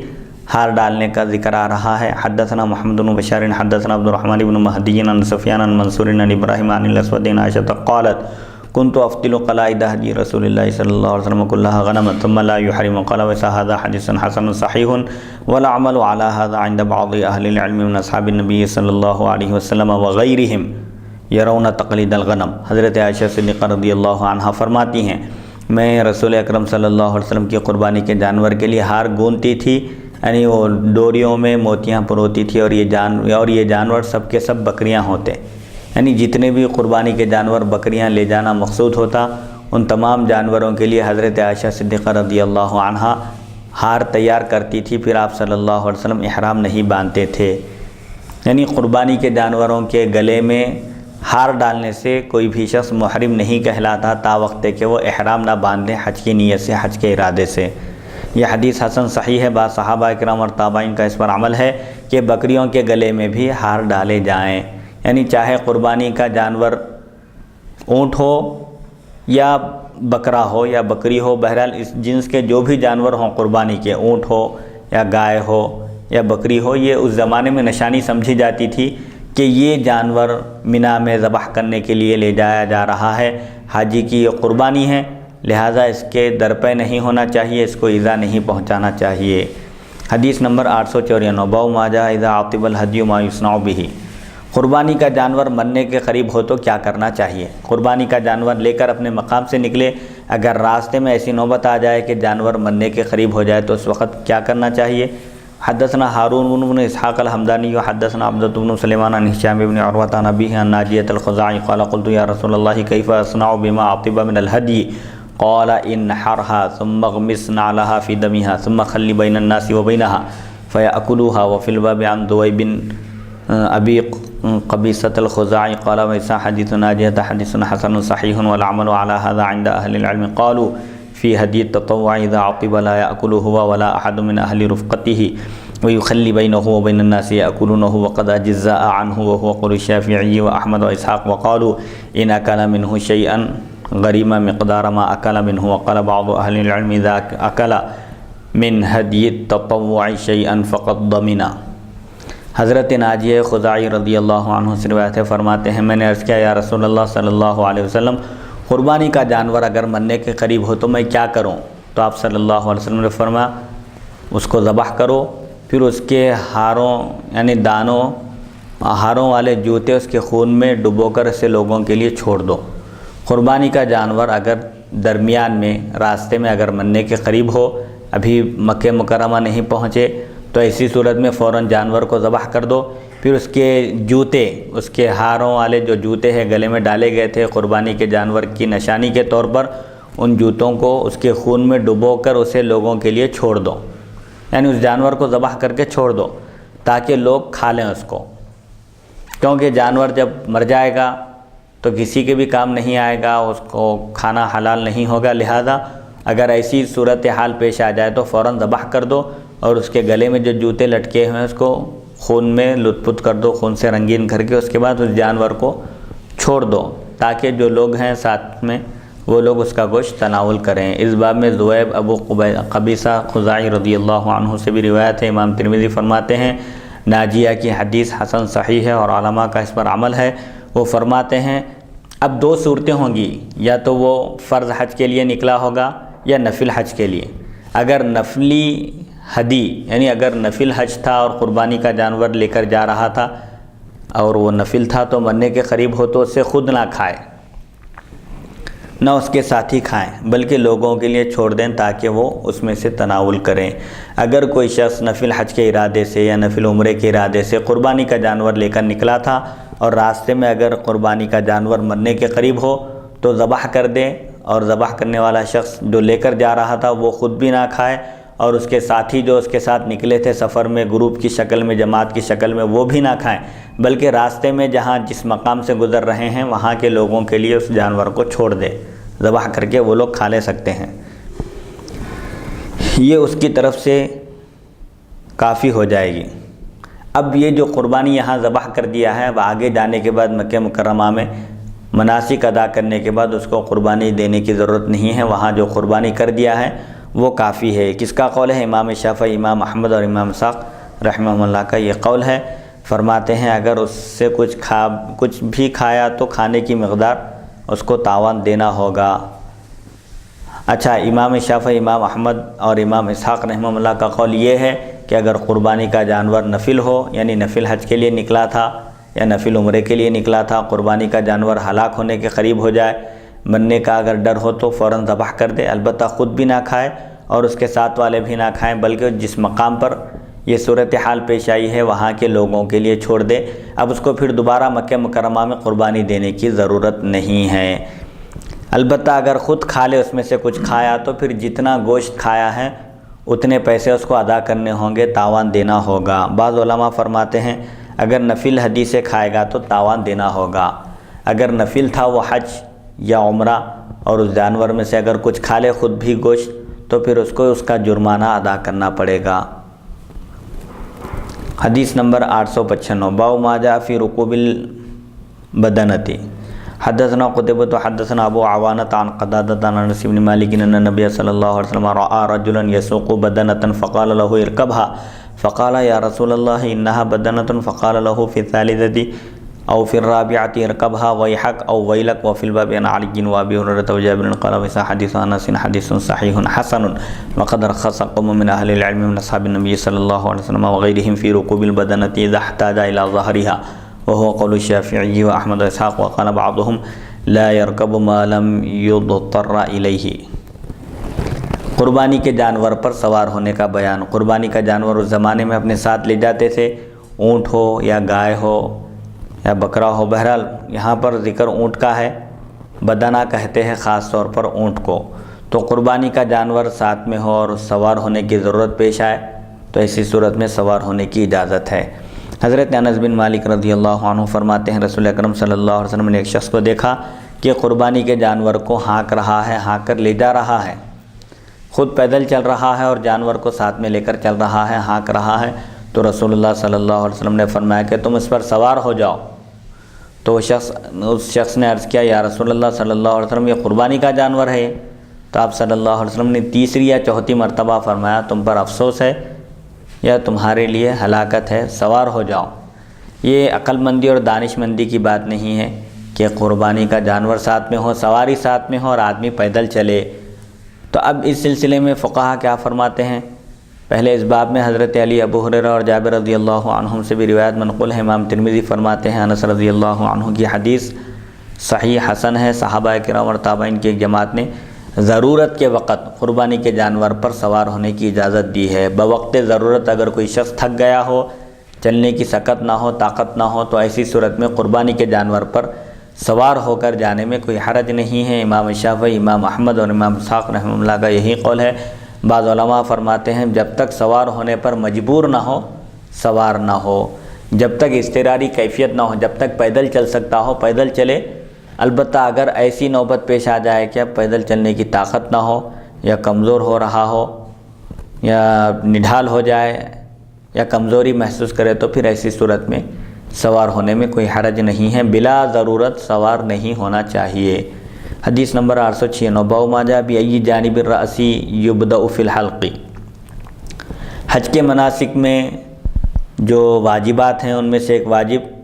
Speaker 1: ہار ڈالنے کا ذکر آ رہا ہے۔ حدثنا محمد بن بشار حدثنا عبد الرحمن بن مہدی عن سفیان عن منصور عن ابراہیم عن الاسود عن عائشہ قالت كنت أفتل قلائد هدي رسول الله صلى الله عليه وسلم كلها غنما ثم لا يحرم قال هذا حديث حسن صحيح ولا عمل على هذا عند بعض أهل العلم من أصحاب النبي صلى الله عليه وسلم وغيرهم يرون تقليد الغنم۔ حضرت عائشہ صدیقہ رضی اللہ عنہا فرماتی ہیں میں رسول اکرم صلی اللہ علیہ وسلم کی قربانی کے جانور کے لیے ہار گونتی تھی، یعنی وہ ڈوریوں میں موتیاں پروتی تھی، اور یہ جانور سب کے سب بکریاں ہوتے، یعنی جتنے بھی قربانی کے جانور بکریاں لے جانا مقصود ہوتا، ان تمام جانوروں کے لیے حضرت عائشہ صدیقہ رضی اللہ عنہا ہار تیار کرتی تھی، پھر آپ صلی اللہ علیہ وسلم احرام نہیں باندھتے تھے۔ یعنی قربانی کے جانوروں کے گلے میں ہار ڈالنے سے کوئی بھی شخص محرم نہیں کہلاتا تا وقت کہ وہ احرام نہ باندھے حج کی نیت سے، حج کے ارادے سے۔ یہ حدیث حسن صحیح ہے۔ بعض صحابہ کرام اور تابعین کا اس پر عمل ہے کہ بکریوں کے گلے میں بھی ہار ڈالے جائیں، یعنی چاہے قربانی کا جانور اونٹ ہو یا بکرا ہو یا بکری ہو، بہرحال اس جنس کے جو بھی جانور ہوں قربانی کے، اونٹ ہو یا گائے ہو یا بکری ہو، یہ اس زمانے میں نشانی سمجھی جاتی تھی کہ یہ جانور منا میں ذبح کرنے کے لیے لے جایا جا رہا ہے، حاجی کی یہ قربانی ہے، لہٰذا اس کے درپے نہیں ہونا چاہیے، اس کو ایذا نہیں پہنچانا چاہیے۔ حدیث نمبر 894 باب ما جاء اذا عطب الهدي ما يصنع به۔ قربانی کا جانور مرنے کے قریب ہو تو کیا کرنا چاہیے؟ قربانی کا جانور لے کر اپنے مقام سے نکلے، اگر راستے میں ایسی نوبت آ جائے کہ جانور مرنے کے قریب ہو جائے تو اس وقت کیا کرنا چاہیے؟ حدثنا ہارون بن اسحاق الحمدانی حدثنا عبدۃ بن سلیمان عن هشام بن عروۃ عن ابیہ عن ناجیۃ الخزاعی قال قلت یا رسول اللہ کیف اصنع بما عطب من الهدي قال انحرها ثم اغمس نعلها في دمها ثم خلي بين الناس وبينها فيأكلوها۔ وفي الباب عن ذؤيب ابی قبیصۃ الخزاعی قال ویسا حدیث ناجیۃ حدیث حسن صحیح والعمل على هذا عند اهل العلم قالوا في هدي التطوع اذا عطب لا يأكل هو ولا احد من اهل رفقته ويخلي بينه وبين الناس يأكلونه وقد اجزاء عنه وهو قول الشافعي واحمد واسحاق وقالوا ان اكل منه شيئا غريم مقدار ما اكل منه وقال بعض اهل العلم اذا اكل من هدي التطوع شيئا فقد ضمن۔ حضرت ناجیہ خزاعی رضی اللہ عنہ سے روایت ہے، فرماتے ہیں میں نے عرض کیا یا رسول اللہ صلی اللہ علیہ وسلم قربانی کا جانور اگر مرنے کے قریب ہو تو میں کیا کروں؟ تو آپ صلی اللہ علیہ وسلم نے فرمایا اس کو ذبح کرو، پھر اس کے ہاروں یعنی دانوں ہاروں والے جوتے اس کے خون میں ڈبو کر اسے لوگوں کے لیے چھوڑ دو۔ قربانی کا جانور اگر درمیان میں راستے میں اگر مرنے کے قریب ہو، ابھی مکہ مکرمہ نہیں پہنچے، تو ایسی صورت میں فوراً جانور کو ذبح کر دو، پھر اس کے جوتے، اس کے ہاروں والے جو جوتے ہیں گلے میں ڈالے گئے تھے قربانی کے جانور کی نشانی کے طور پر، ان جوتوں کو اس کے خون میں ڈبو کر اسے لوگوں کے لیے چھوڑ دو، یعنی اس جانور کو ذبح کر کے چھوڑ دو تاکہ لوگ کھا لیں اس کو، کیونکہ جانور جب مر جائے گا تو کسی کے بھی کام نہیں آئے گا، اس کو کھانا حلال نہیں ہوگا، لہذا اگر ایسی صورتحال پیش آ جائے تو فوراً ذبح کر دو، اور اس کے گلے میں جو جوتے لٹکے ہوئے ہیں اس کو خون میں لت پت کر دو، خون سے رنگین کر کے، اس کے بعد اس جانور کو چھوڑ دو تاکہ جو لوگ ہیں ساتھ میں وہ لوگ اس کا گوشت تناول کریں۔ اس باب میں ذؤیب ابو قبیصہ خزاعی رضی اللہ عنہ سے بھی روایت ہے۔ امام ترمذی فرماتے ہیں ناجیہ کی حدیث حسن صحیح ہے اور علماء کا اس پر عمل ہے۔ وہ فرماتے ہیں اب دو صورتیں ہوں گی، یا تو وہ فرض حج کے لیے نکلا ہوگا یا نفل حج کے لیے۔ اگر نفلی ہدی یعنی اگر نفل حج تھا اور قربانی کا جانور لے کر جا رہا تھا اور وہ نفل تھا تو مرنے کے قریب ہو تو اسے خود نہ کھائے، نہ اس کے ساتھی کھائیں، بلکہ لوگوں کے لیے چھوڑ دیں تاکہ وہ اس میں سے تناول کریں۔ اگر کوئی شخص نفل حج کے ارادے سے یا نفل عمرے کے ارادے سے قربانی کا جانور لے کر نکلا تھا اور راستے میں اگر قربانی کا جانور مرنے کے قریب ہو تو ذبح کر دے، اور ذبح کرنے والا شخص جو لے کر جا رہا تھا وہ خود بھی نہ کھائے اور اس کے ساتھی جو اس کے ساتھ نکلے تھے سفر میں گروپ کی شکل میں، جماعت کی شکل میں، وہ بھی نہ کھائیں، بلکہ راستے میں جہاں جس مقام سے گزر رہے ہیں وہاں کے لوگوں کے لیے اس جانور کو چھوڑ دے، ذبح کر کے وہ لوگ کھا لے سکتے ہیں۔ یہ اس کی طرف سے کافی ہو جائے گی۔ اب یہ جو قربانی یہاں ذبح کر دیا ہے، اب آگے جانے کے بعد مکہ مکرمہ میں مناسک ادا کرنے کے بعد اس کو قربانی دینے کی ضرورت نہیں ہے، وہاں جو قربانی کر دیا ہے وہ کافی ہے۔ کس کا قول ہے؟ امام شافعی، امام احمد اور امام اسحاق رحمہ اللہ کا یہ قول ہے۔ فرماتے ہیں اگر اس سے کچھ بھی کھایا تو کھانے کی مقدار اس کو تاوان دینا ہوگا۔ اچھا، امام شافعی، امام احمد اور امام اسحاق رحمہ اللہ کا قول یہ ہے کہ اگر قربانی کا جانور نفل ہو، یعنی نفل حج کے لیے نکلا تھا یا نفل عمرے کے لیے نکلا تھا، قربانی کا جانور ہلاک ہونے کے قریب ہو جائے، مرنے کا اگر ڈر ہو تو فوراً ذبح کر دے، البتہ خود بھی نہ کھائے اور اس کے ساتھ والے بھی نہ کھائیں، بلکہ جس مقام پر یہ صورتحال پیش آئی ہے وہاں کے لوگوں کے لیے چھوڑ دے۔ اب اس کو پھر دوبارہ مکہ مکرمہ میں قربانی دینے کی ضرورت نہیں ہے۔ البتہ اگر خود کھا لے، اس میں سے کچھ کھایا، تو پھر جتنا گوشت کھایا ہے اتنے پیسے اس کو ادا کرنے ہوں گے، تاوان دینا ہوگا۔ بعض علماء فرماتے ہیں اگر نفل ہدی سے کھائے گا تو تاوان دینا ہوگا۔ اگر نفل تھا وہ حج یا عمرہ اور اس جانور میں سے اگر کچھ کھا لے خود بھی گوشت، تو پھر اس کو اس کا جرمانہ ادا کرنا پڑے گا۔ حدیث نمبر 895، باب ما جاء فی رکوب البدنۃ۔ حدثنا قتیبہ حدثنا ابو عوانۃ عن قتادہ عن انس بن مالک ان النبی صلی اللہ علیہ وسلم رأى رجلا يسوق بدنۃ فقال له اركبها فقال يا رسول الله انها بدنۃ فقال له في الثالثة او في الرابعة اركبها ويحك او ويلك۔ وفي الباب عن علي وابي هريرة وجابر قال وهذا حديث انس حديث صحيح حسن وقد رخص قوم من اهل العلم من اصحاب النبي صلى الله عليه وسلم وغيرهم في ركوب البدنة اذا احتاج الى ظهرها، وهو قول الشافعي واحمد واسحاق، وقال بعضهم لا يركب ما لم يضطر اليه۔ قربانی کے جانور پر سوار ہونے کا بیان۔ قربانی کا جانور اس زمانے میں اپنے ساتھ لے جاتے تھے، اونٹ ہو یا گائے ہو یا بکرا ہو، بہرحال یہاں پر ذکر اونٹ کا ہے، بدنہ کہتے ہیں خاص طور پر اونٹ کو۔ تو قربانی کا جانور ساتھ میں ہو اور سوار ہونے کی ضرورت پیش آئے تو ایسی صورت میں سوار ہونے کی اجازت ہے۔ حضرت انس بن مالک رضی اللہ عنہ فرماتے ہیں رسول اکرم صلی اللہ علیہ وسلم نے ایک شخص کو دیکھا کہ قربانی کے جانور کو ہانک رہا ہے، ہانک کر لے جا رہا ہے، خود پیدل چل رہا ہے اور جانور کو ساتھ میں لے کر چل رہا ہے، ہانک رہا ہے۔ تو رسول اللہ صلی اللہ علیہ وسلم نے فرمایا کہ تم اس پر سوار ہو جاؤ۔ تو اس شخص نے عرض کیا یا رسول اللہ صلی اللہ علیہ وسلم یہ قربانی کا جانور ہے۔ تو آپ صلی اللہ علیہ وسلم نے تیسری یا چوتھی مرتبہ فرمایا تم پر افسوس ہے یا تمہارے لیے ہلاکت ہے، سوار ہو جاؤ۔ یہ عقل مندی اور دانش مندی کی بات نہیں ہے کہ قربانی کا جانور ساتھ میں ہو، سواری ساتھ میں ہو اور آدمی پیدل چلے۔ تو اب اس سلسلے میں فقہا کیا فرماتے ہیں؟ پہلے اس باب میں حضرت علی، ابو ہریرہ اور جابر رضی اللہ عنہم سے بھی روایت منقول ہے۔ امام ترمذی فرماتے ہیں انس رضی اللہ عنہ کی حدیث صحیح حسن ہے۔ صحابہ کرام اور تابعین کی ایک جماعت نے ضرورت کے وقت قربانی کے جانور پر سوار ہونے کی اجازت دی ہے۔ بوقت ضرورت اگر کوئی شخص تھک گیا ہو، چلنے کی سکت نہ ہو، طاقت نہ ہو، تو ایسی صورت میں قربانی کے جانور پر سوار ہو کر جانے میں کوئی حرج نہیں ہے۔ امام شافعی، امام احمد اور امام اسحاق رحمہ اللہ کا یہی قول ہے۔ بعض علماء فرماتے ہیں جب تک سوار ہونے پر مجبور نہ ہو، سوار نہ ہو، جب تک اضطراری کیفیت نہ ہو، جب تک پیدل چل سکتا ہو پیدل چلے۔ البتہ اگر ایسی نوبت پیش آ جائے کہ پیدل چلنے کی طاقت نہ ہو یا کمزور ہو رہا ہو یا نڈھال ہو جائے یا کمزوری محسوس کرے تو پھر ایسی صورت میں سوار ہونے میں کوئی حرج نہیں ہے، بلا ضرورت سوار نہیں ہونا چاہیے۔ حدیث نمبر 896، باب ما جاء بأي جانب الرأس يبدأ في الحلق۔ حج کے مناسک میں جو واجبات ہیں ان میں سے ایک واجب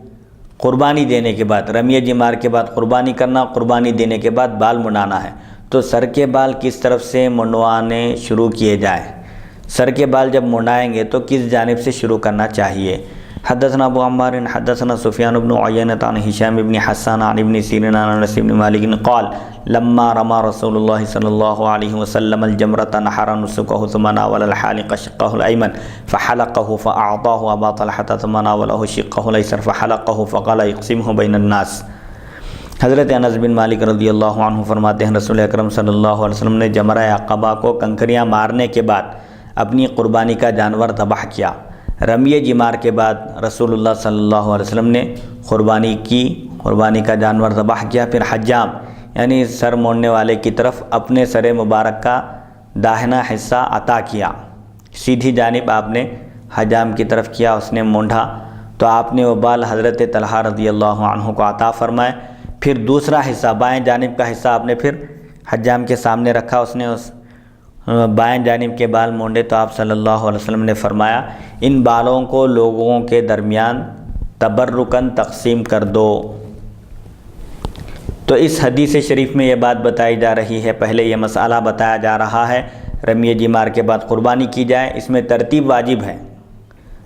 Speaker 1: قربانی دینے کے بعد، رمی جمار کے بعد قربانی کرنا، قربانی دینے کے بعد بال منڈانا ہے۔ تو سر کے بال کس طرف سے منڈوانے شروع کیے جائیں؟ سر کے بال جب منڈائیں گے تو کس جانب سے شروع کرنا چاہیے؟ حدثنا ابو عمار حدثنا سفیان بن عیینۃ عن ہشام بن حسان عن ابن سیرین عن انس بن مالک قال لما رمى رسول الله صلی اللہ علیہ وسلم الجمرۃ نحر نسکه ثم ناول الحالق شقه الأيمن فحلقه فأعطاه أبا طلحة ثم ناوله شقه الأيسر فحلقه فقال اقسمه بين الناس۔ حضرت انس بن مالک رضی اللہ عنہ فرماتے ہیں رسول اکرم صلی اللہ علیہ وسلم نے جمرہ عقبہ کو کنکریاں مارنے کے بعد اپنی قربانی کا جانور ذبح کیا۔ رمی جمار کے بعد رسول اللہ صلی اللہ علیہ وسلم نے قربانی کا جانور ذبح کیا، پھر حجام یعنی سر موڑنے والے کی طرف اپنے سر مبارک کا داہنا حصہ عطا کیا، سیدھی جانب آپ نے حجام کی طرف کیا، اس نے مونڈھا تو آپ نے وہ بال حضرت طلحہ رضی اللہ عنہ کو عطا فرمائے۔ پھر دوسرا حصہ بائیں جانب کا حصہ آپ نے پھر حجام کے سامنے رکھا، اس نے بائیں جانب کے بال مونڈے تو آپ صلی اللہ علیہ وسلم نے فرمایا ان بالوں کو لوگوں کے درمیان تبرکاً تقسیم کر دو۔ تو اس حدیث شریف میں یہ بات بتائی جا رہی ہے، پہلے یہ مسئلہ بتایا جا رہا ہے رمی جمار کے بعد قربانی کی جائے، اس میں ترتیب واجب ہے۔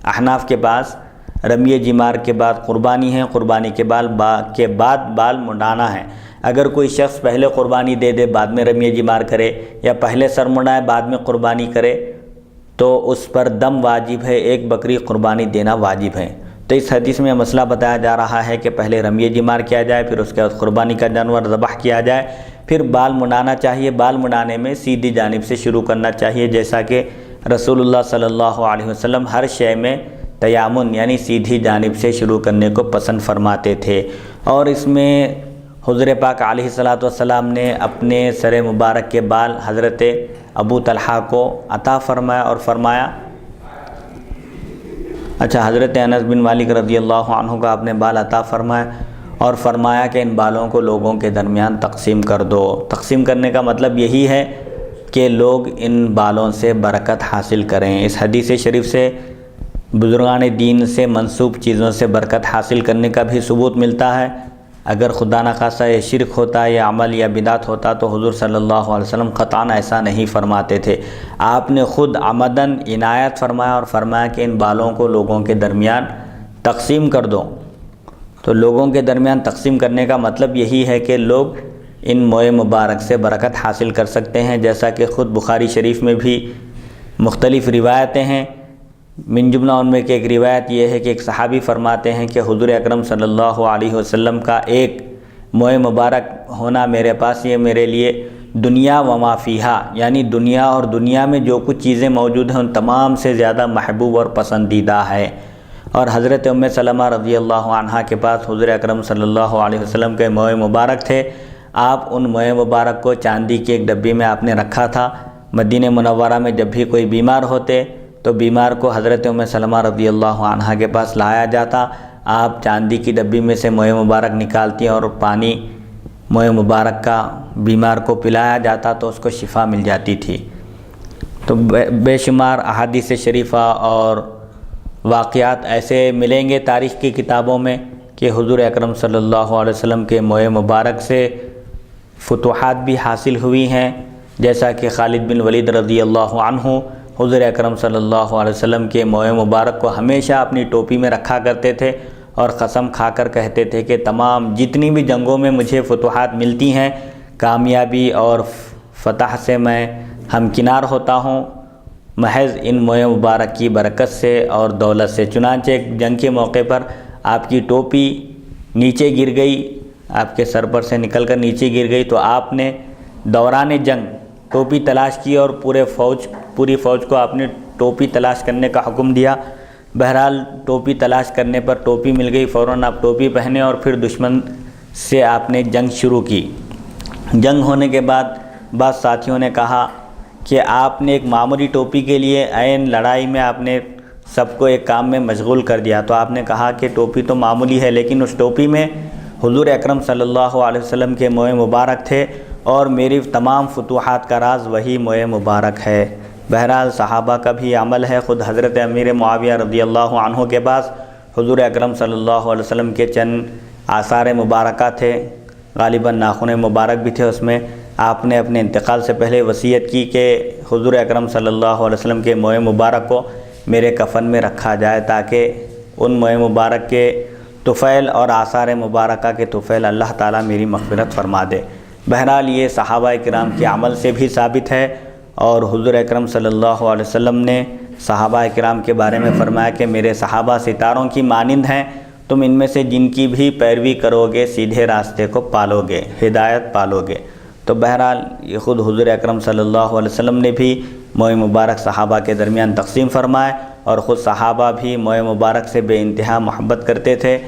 Speaker 1: احناف کے پاس رمی جمار کے بعد قربانی ہے، قربانی کے بعد بال منڈانا ہے۔ اگر کوئی شخص پہلے قربانی دے دے بعد میں رمی جمار کرے، یا پہلے سر منڈائے بعد میں قربانی کرے، تو اس پر دم واجب ہے، ایک بکری قربانی دینا واجب ہے۔ تو اس حدیث میں مسئلہ بتایا جا رہا ہے کہ پہلے رمی جمار کیا جائے، پھر اس کے بعد قربانی کا جانور ذبح کیا جائے، پھر بال منڈانا چاہیے۔ بال منڈانے میں سیدھی جانب سے شروع کرنا چاہیے، جیسا کہ رسول اللہ صلی اللہ علیہ وسلم ہر شے میں تیامن یعنی سیدھی جانب سے شروع کرنے کو پسند فرماتے تھے۔ اور اس میں حضور پاک علیہ الصلوۃ والسلام نے اپنے سر مبارک کے بال حضرت ابو طلحہ کو عطا فرمایا اور فرمایا، حضرت انس بن مالک رضی اللہ عنہ کا آپ نے بال عطا فرمایا اور فرمایا کہ ان بالوں کو لوگوں کے درمیان تقسیم کر دو۔ تقسیم کرنے کا مطلب یہی ہے کہ لوگ ان بالوں سے برکت حاصل کریں۔ اس حدیث شریف سے بزرگان دین سے منسوب چیزوں سے برکت حاصل کرنے کا بھی ثبوت ملتا ہے۔ اگر خدا نخواستہ یہ شرک ہوتا یا عمل یا بدعت ہوتا تو حضور صلی اللہ علیہ وسلم قطعاً ایسا نہیں فرماتے تھے۔ آپ نے خود عمداً عنایت فرمایا اور فرمایا کہ ان بالوں کو لوگوں کے درمیان تقسیم کر دو۔ تو لوگوں کے درمیان تقسیم کرنے کا مطلب یہی ہے کہ لوگ ان موئے مبارک سے برکت حاصل کر سکتے ہیں، جیسا کہ خود بخاری شریف میں بھی مختلف روایتیں ہیں۔ من جملہ ان میں کہ ایک روایت یہ ہے کہ ایک صحابی فرماتے ہیں کہ حضور اکرم صلی اللہ علیہ وسلم کا ایک موئے مبارک ہونا میرے پاس یہ میرے لیے دنیا و ما فیہا یعنی دنیا اور دنیا میں جو کچھ چیزیں موجود ہیں ان تمام سے زیادہ محبوب اور پسندیدہ ہے۔ اور حضرت ام سلمہ رضی اللہ عنہا کے پاس حضور اکرم صلی اللہ علیہ وسلم کے موئے مبارک تھے۔ آپ ان موئے مبارک کو چاندی کی ایک ڈبی میں آپ نے رکھا تھا۔ مدینہ منورہ میں جب بھی کوئی بیمار ہوتے تو بیمار کو حضرت ام سلمہ رضی اللہ عنہا کے پاس لایا جاتا، آپ چاندی کی ڈبی میں سے موئے مبارک نکالتی اور پانی موئے مبارک کا بیمار کو پلایا جاتا تو اس کو شفا مل جاتی تھی۔ تو بے شمار احادیث شریفہ اور واقعات ایسے ملیں گے تاریخ کی کتابوں میں کہ حضور اکرم صلی اللہ علیہ وسلم کے موئے مبارک سے فتوحات بھی حاصل ہوئی ہیں، جیسا کہ خالد بن ولید رضی اللہ عنہ حضور اکرم صلی اللہ علیہ وسلم کے موئے مبارک کو ہمیشہ اپنی ٹوپی میں رکھا کرتے تھے اور قسم کھا کر کہتے تھے کہ تمام جتنی بھی جنگوں میں مجھے فتوحات ملتی ہیں، کامیابی اور فتح سے میں ہمکنار ہوتا ہوں محض ان موئے مبارک کی برکت سے اور دولت سے۔ چنانچہ ایک جنگ کے موقع پر آپ کی ٹوپی نیچے گر گئی، آپ کے سر پر سے نکل کر نیچے گر گئی، تو آپ نے دوران جنگ ٹوپی تلاش کی اور پوری فوج کو آپ نے ٹوپی تلاش کرنے کا حکم دیا۔ بہرحال ٹوپی تلاش کرنے پر ٹوپی مل گئی، فوراً آپ ٹوپی پہنے اور پھر دشمن سے آپ نے جنگ شروع کی۔ جنگ ہونے کے بعد بعض ساتھیوں نے کہا کہ آپ نے ایک معمولی ٹوپی کے لیے عین لڑائی میں آپ نے سب کو ایک کام میں مشغول کر دیا۔ تو آپ نے کہا کہ ٹوپی تو معمولی ہے لیکن اس ٹوپی میں حضور اکرم صلی اللہ علیہ وسلم کے موئے مبارک تھے اور میری تمام فتوحات کا راز وہی موئے مبارک ہے۔ بہرحال صحابہ کا بھی عمل ہے۔ خود حضرت امیر معاویہ رضی اللہ عنہ کے پاس حضور اکرم صلی اللہ علیہ وسلم کے چند آثار مبارکہ تھے، غالباً ناخن مبارک بھی تھے، اس میں آپ نے اپنے انتقال سے پہلے وصیت کی کہ حضور اکرم صلی اللہ علیہ وسلم کے موئے مبارک کو میرے کفن میں رکھا جائے تاکہ ان موئے مبارک کے طفیل اور آثار مبارکہ کے طفیل اللہ تعالیٰ میری مغفرت فرما دے۔ بہرحال یہ صحابہ کرام کے عمل سے بھی ثابت ہے، اور حضور اکرم صلی اللہ علیہ وسلم نے صحابہ کرام کے بارے میں فرمایا کہ میرے صحابہ ستاروں کی مانند ہیں، تم ان میں سے جن کی بھی پیروی کرو گے سیدھے راستے کو پالو گے، ہدایت پالو گے۔ تو بہرحال یہ خود حضور اکرم صلی اللہ علیہ وسلم نے بھی موئے مبارک صحابہ کے درمیان تقسیم فرمائے، اور خود صحابہ بھی موئے مبارک سے بے انتہا محبت کرتے تھے۔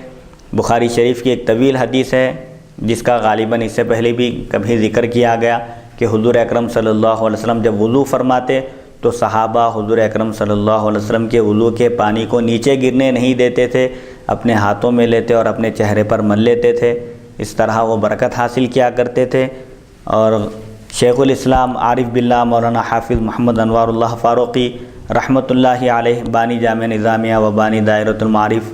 Speaker 1: بخاری شریف کی ایک طویل حدیث ہے جس کا غالباً اس سے پہلے بھی کبھی ذکر کیا گیا کہ حضور اکرم صلی اللہ علیہ وسلم جب وضو فرماتے تو صحابہ حضور اکرم صلی اللہ علیہ وسلم کے وضو کے پانی کو نیچے گرنے نہیں دیتے تھے، اپنے ہاتھوں میں لیتے اور اپنے چہرے پر مل لیتے تھے۔ اس طرح وہ برکت حاصل کیا کرتے تھے۔ اور شیخ الاسلام عارف باللہ مولانا حافظ محمد انوار اللہ فاروقی رحمۃ اللہ علیہ بانی جامع نظامیہ و بانی دائرۃ المعارف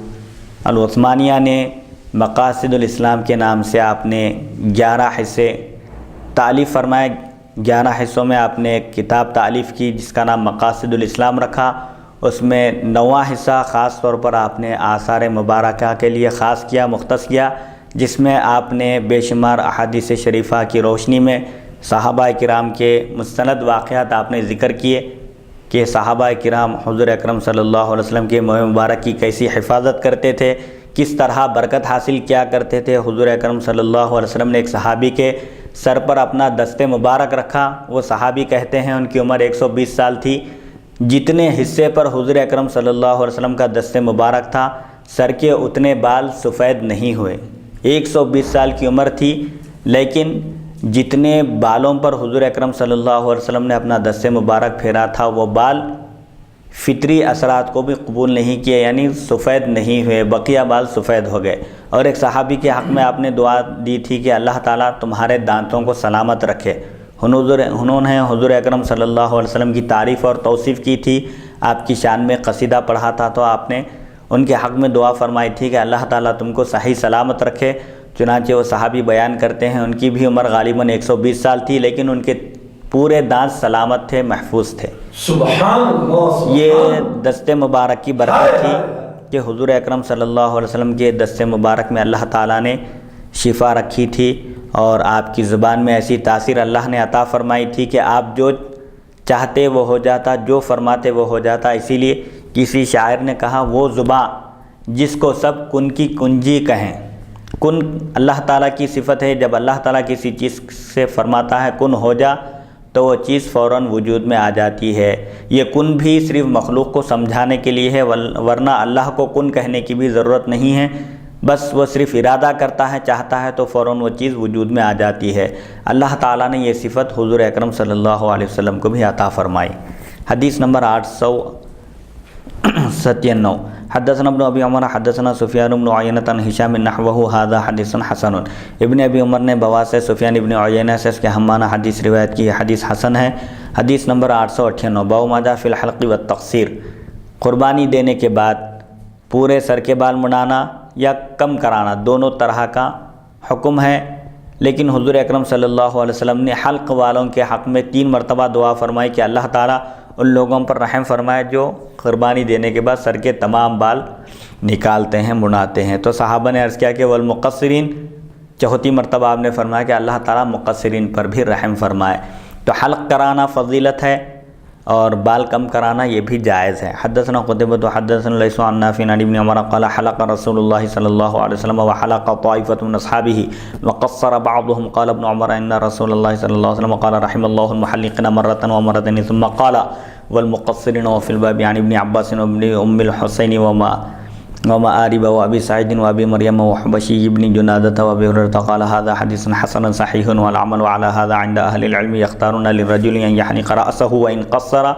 Speaker 1: العثمانیہ نے مقاصد الاسلام کے نام سے آپ نے 11 حصے تالیف فرمائے. 11 حصوں میں آپ نے ایک کتاب تالیف کی جس کا نام مقاصد الاسلام رکھا. اس میں 9واں حصہ خاص طور پر آپ نے آثار مبارکہ کے لیے خاص کیا، مختص کیا، جس میں آپ نے بے شمار احادیث شریفہ کی روشنی میں صحابہ کرام کے مستند واقعات آپ نے ذکر کیے کہ صحابہ کرام حضور اکرم صلی اللہ علیہ وسلم کے منہ مبارک کی کیسی حفاظت کرتے تھے، کس طرح برکت حاصل کیا کرتے تھے. حضور اکرم صلی اللہ علیہ وسلم نے ایک صحابی کے سر پر اپنا دست مبارک رکھا. وہ صحابی کہتے ہیں ان کی عمر 120 سال تھی. جتنے حصے پر حضور اکرم صلی اللہ علیہ وسلم کا دست مبارک تھا سر کے اتنے بال سفید نہیں ہوئے. 120 سال کی عمر تھی لیکن جتنے بالوں پر حضور اکرم صلی اللہ علیہ وسلم نے اپنا دست مبارک پھیرا تھا وہ بال فطری اثرات کو بھی قبول نہیں کیے، یعنی سفید نہیں ہوئے، بقیہ بال سفید ہو گئے. اور ایک صحابی کے حق میں آپ نے دعا دی تھی کہ اللہ تعالیٰ تمہارے دانتوں کو سلامت رکھے. انہوں نے حضور اکرم صلی اللہ علیہ وسلم کی تعریف اور توصیف کی تھی، آپ کی شان میں قصیدہ پڑھا تھا تو آپ نے ان کے حق میں دعا فرمائی تھی کہ اللہ تعالیٰ تم کو صحیح سلامت رکھے. چنانچہ وہ صحابی بیان کرتے ہیں ان کی بھی عمر غالباً 120 سال تھی لیکن ان کے پورے دانت سلامت تھے، محفوظ تھے.
Speaker 2: سبحان اللہ.
Speaker 1: یہ دست مبارک کی برکت تھی کہ حضور اکرم صلی اللہ علیہ وسلم کے دست مبارک میں اللہ تعالیٰ نے شفا رکھی تھی اور آپ کی زبان میں ایسی تاثیر اللہ نے عطا فرمائی تھی کہ آپ جو چاہتے وہ ہو جاتا، جو فرماتے وہ ہو جاتا. اسی لیے کسی شاعر نے کہا وہ زبان جس کو سب کن کی کنجی کہیں. کن اللہ تعالیٰ کی صفت ہے. جب اللہ تعالیٰ کسی چیز سے فرماتا ہے کن ہو جا تو وہ چیز فوراً وجود میں آ جاتی ہے. یہ کن بھی صرف مخلوق کو سمجھانے کے لیے ہے، ورنہ اللہ کو کن کہنے کی بھی ضرورت نہیں ہے. بس وہ صرف ارادہ کرتا ہے، چاہتا ہے تو فوراً وہ چیز وجود میں آ جاتی ہے. اللہ تعالیٰ نے یہ صفت حضور اکرم صلی اللہ علیہ وسلم کو بھی عطا فرمائی. حدیث نمبر 897. حدثنا ابن ابی عمر حدثنا سفیان بن عیینہ عن ہشام نحوہ ھذا حدیث حسن. ابن ابی عمر نے بوا سے سفیان ابن عیینہ سے اس کے ہمانہ حدیث روایت کی. حدیث حسن ہے. حدیث نمبر 898. باب ما جاء فی الحلق والتقصیر. قربانی دینے کے بعد پورے سر کے بال منڈانا یا کم کرانا دونوں طرح کا حکم ہے، لیکن حضور اکرم صلی اللہ علیہ وسلم نے حلق والوں کے حق میں 3 مرتبہ دعا فرمائی کہ اللہ تعالیٰ ان لوگوں پر رحم فرمائے جو قربانی دینے کے بعد سر کے تمام بال نکالتے ہیں، منڈاتے ہیں. تو صحابہ نے عرض کیا کہ والمقصرین، 4تھی مرتبہ آپ نے فرمایا کہ اللہ تعالیٰ مقصرین پر بھی رحم فرمائے. تو حلق کرانا فضیلت ہے اور بال کم کرانا یہ بھی جائز ہے. حدثنا قتیبہ حدثنا لیث عن نافع عن ابن عمر قال حلق رسول اللہ صلی اللہ علیہ وسلم وحلق طائفة من اصحابه وقصر بعضهم. قال ابن عمر ان رسول اللہ صلی اللہ علیہ وسلم قال رحم اللہ المحلقین مرة ومرتين ثم قال والمقصرين. وفي الباب عن ابن عباس وابن ام الحسين وما آرب وابي سعيد وابي مريم وحبشي بن جنادة وابي هريرة قال هذا حديث حسن صحيح والعمل على هذا عند أهل العلم. يختارون للرجل أن يحلق رأسه وإن قصر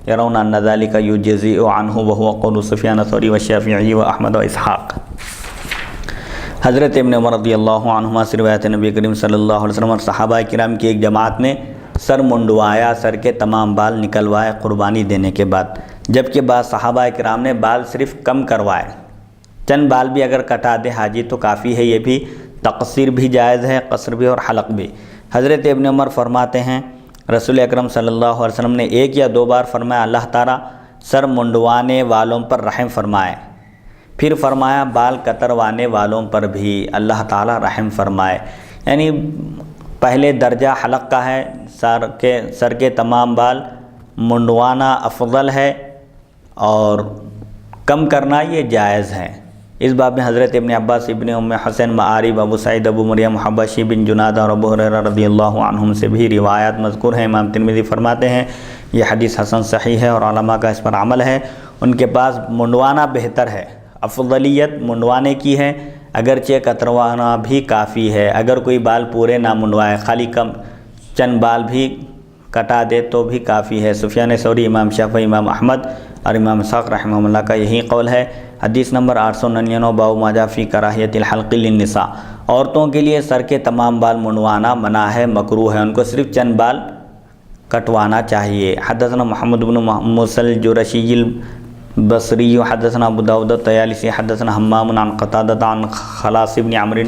Speaker 1: يرون أن ذلك يجزئ عنه وهو قول سفيان الثوري والشافعي وأحمد وإسحاق. حضرت ابن عمر رضی اللہ عنہما سے روایت نبی کریم صلی اللہ علیہ وسلم اور صحابہ کرام کی ایک جماعت نے سر منڈوایا، سر کے تمام بال نکلوائے قربانی دینے کے بعد، جبکہ بعض صحابہ کرام نے بال صرف کم کروائے. چند بال بھی اگر کٹا دے حاجی تو کافی ہے. یہ بھی تقصیر بھی جائز ہے، قصر بھی اور حلق بھی. حضرت ابن عمر فرماتے ہیں رسول اکرم صلی اللہ علیہ وسلم نے 1 یا 2 بار فرمایا اللہ تعالیٰ سر منڈوانے والوں پر رحم فرمائے. پھر فرمایا بال کتروانے والوں پر بھی اللہ تعالیٰ رحم فرمائے. یعنی پہلے درجہ حلق کا ہے، سر کے تمام بال منڈوانا افضل ہے اور کم کرنا یہ جائز ہے. اس باب میں حضرت ابن عباس، ابن ام حسین، معارب، ابو سعید، ابو مریم، حبشی بن جنادہ اور ابو ہریرہ رضی اللہ عنہم سے بھی روایات مذکور ہیں. امام ترمذی فرماتے ہیں یہ حدیث حسن صحیح ہے اور علماء کا اس پر عمل ہے. ان کے پاس منڈوانا بہتر ہے، افضلیت منڈوانے کی ہے، اگرچہ کتروانا بھی کافی ہے. اگر کوئی بال پورے نہ منڈوائے، خالی کم چند بال بھی کٹا دے تو بھی کافی ہے. سفیان ثوری، امام شافعی، امام احمد اور امام اسحاق رحمہ اللہ کا یہی قول ہے. حدیث نمبر 899 باب ما جاء فی کراہیت الحلق للنساء، عورتوں کے لیے سر کے تمام بال منڈوانا منع ہے، مکروہ ہے، ان کو صرف چند بال کٹوانا چاہیے۔ حدثنا محمد بن موسى الجرشی البصری حدثنا ابو داود الطیالسی حدثنا حمام عن قتادة عن خلاص بن عمرو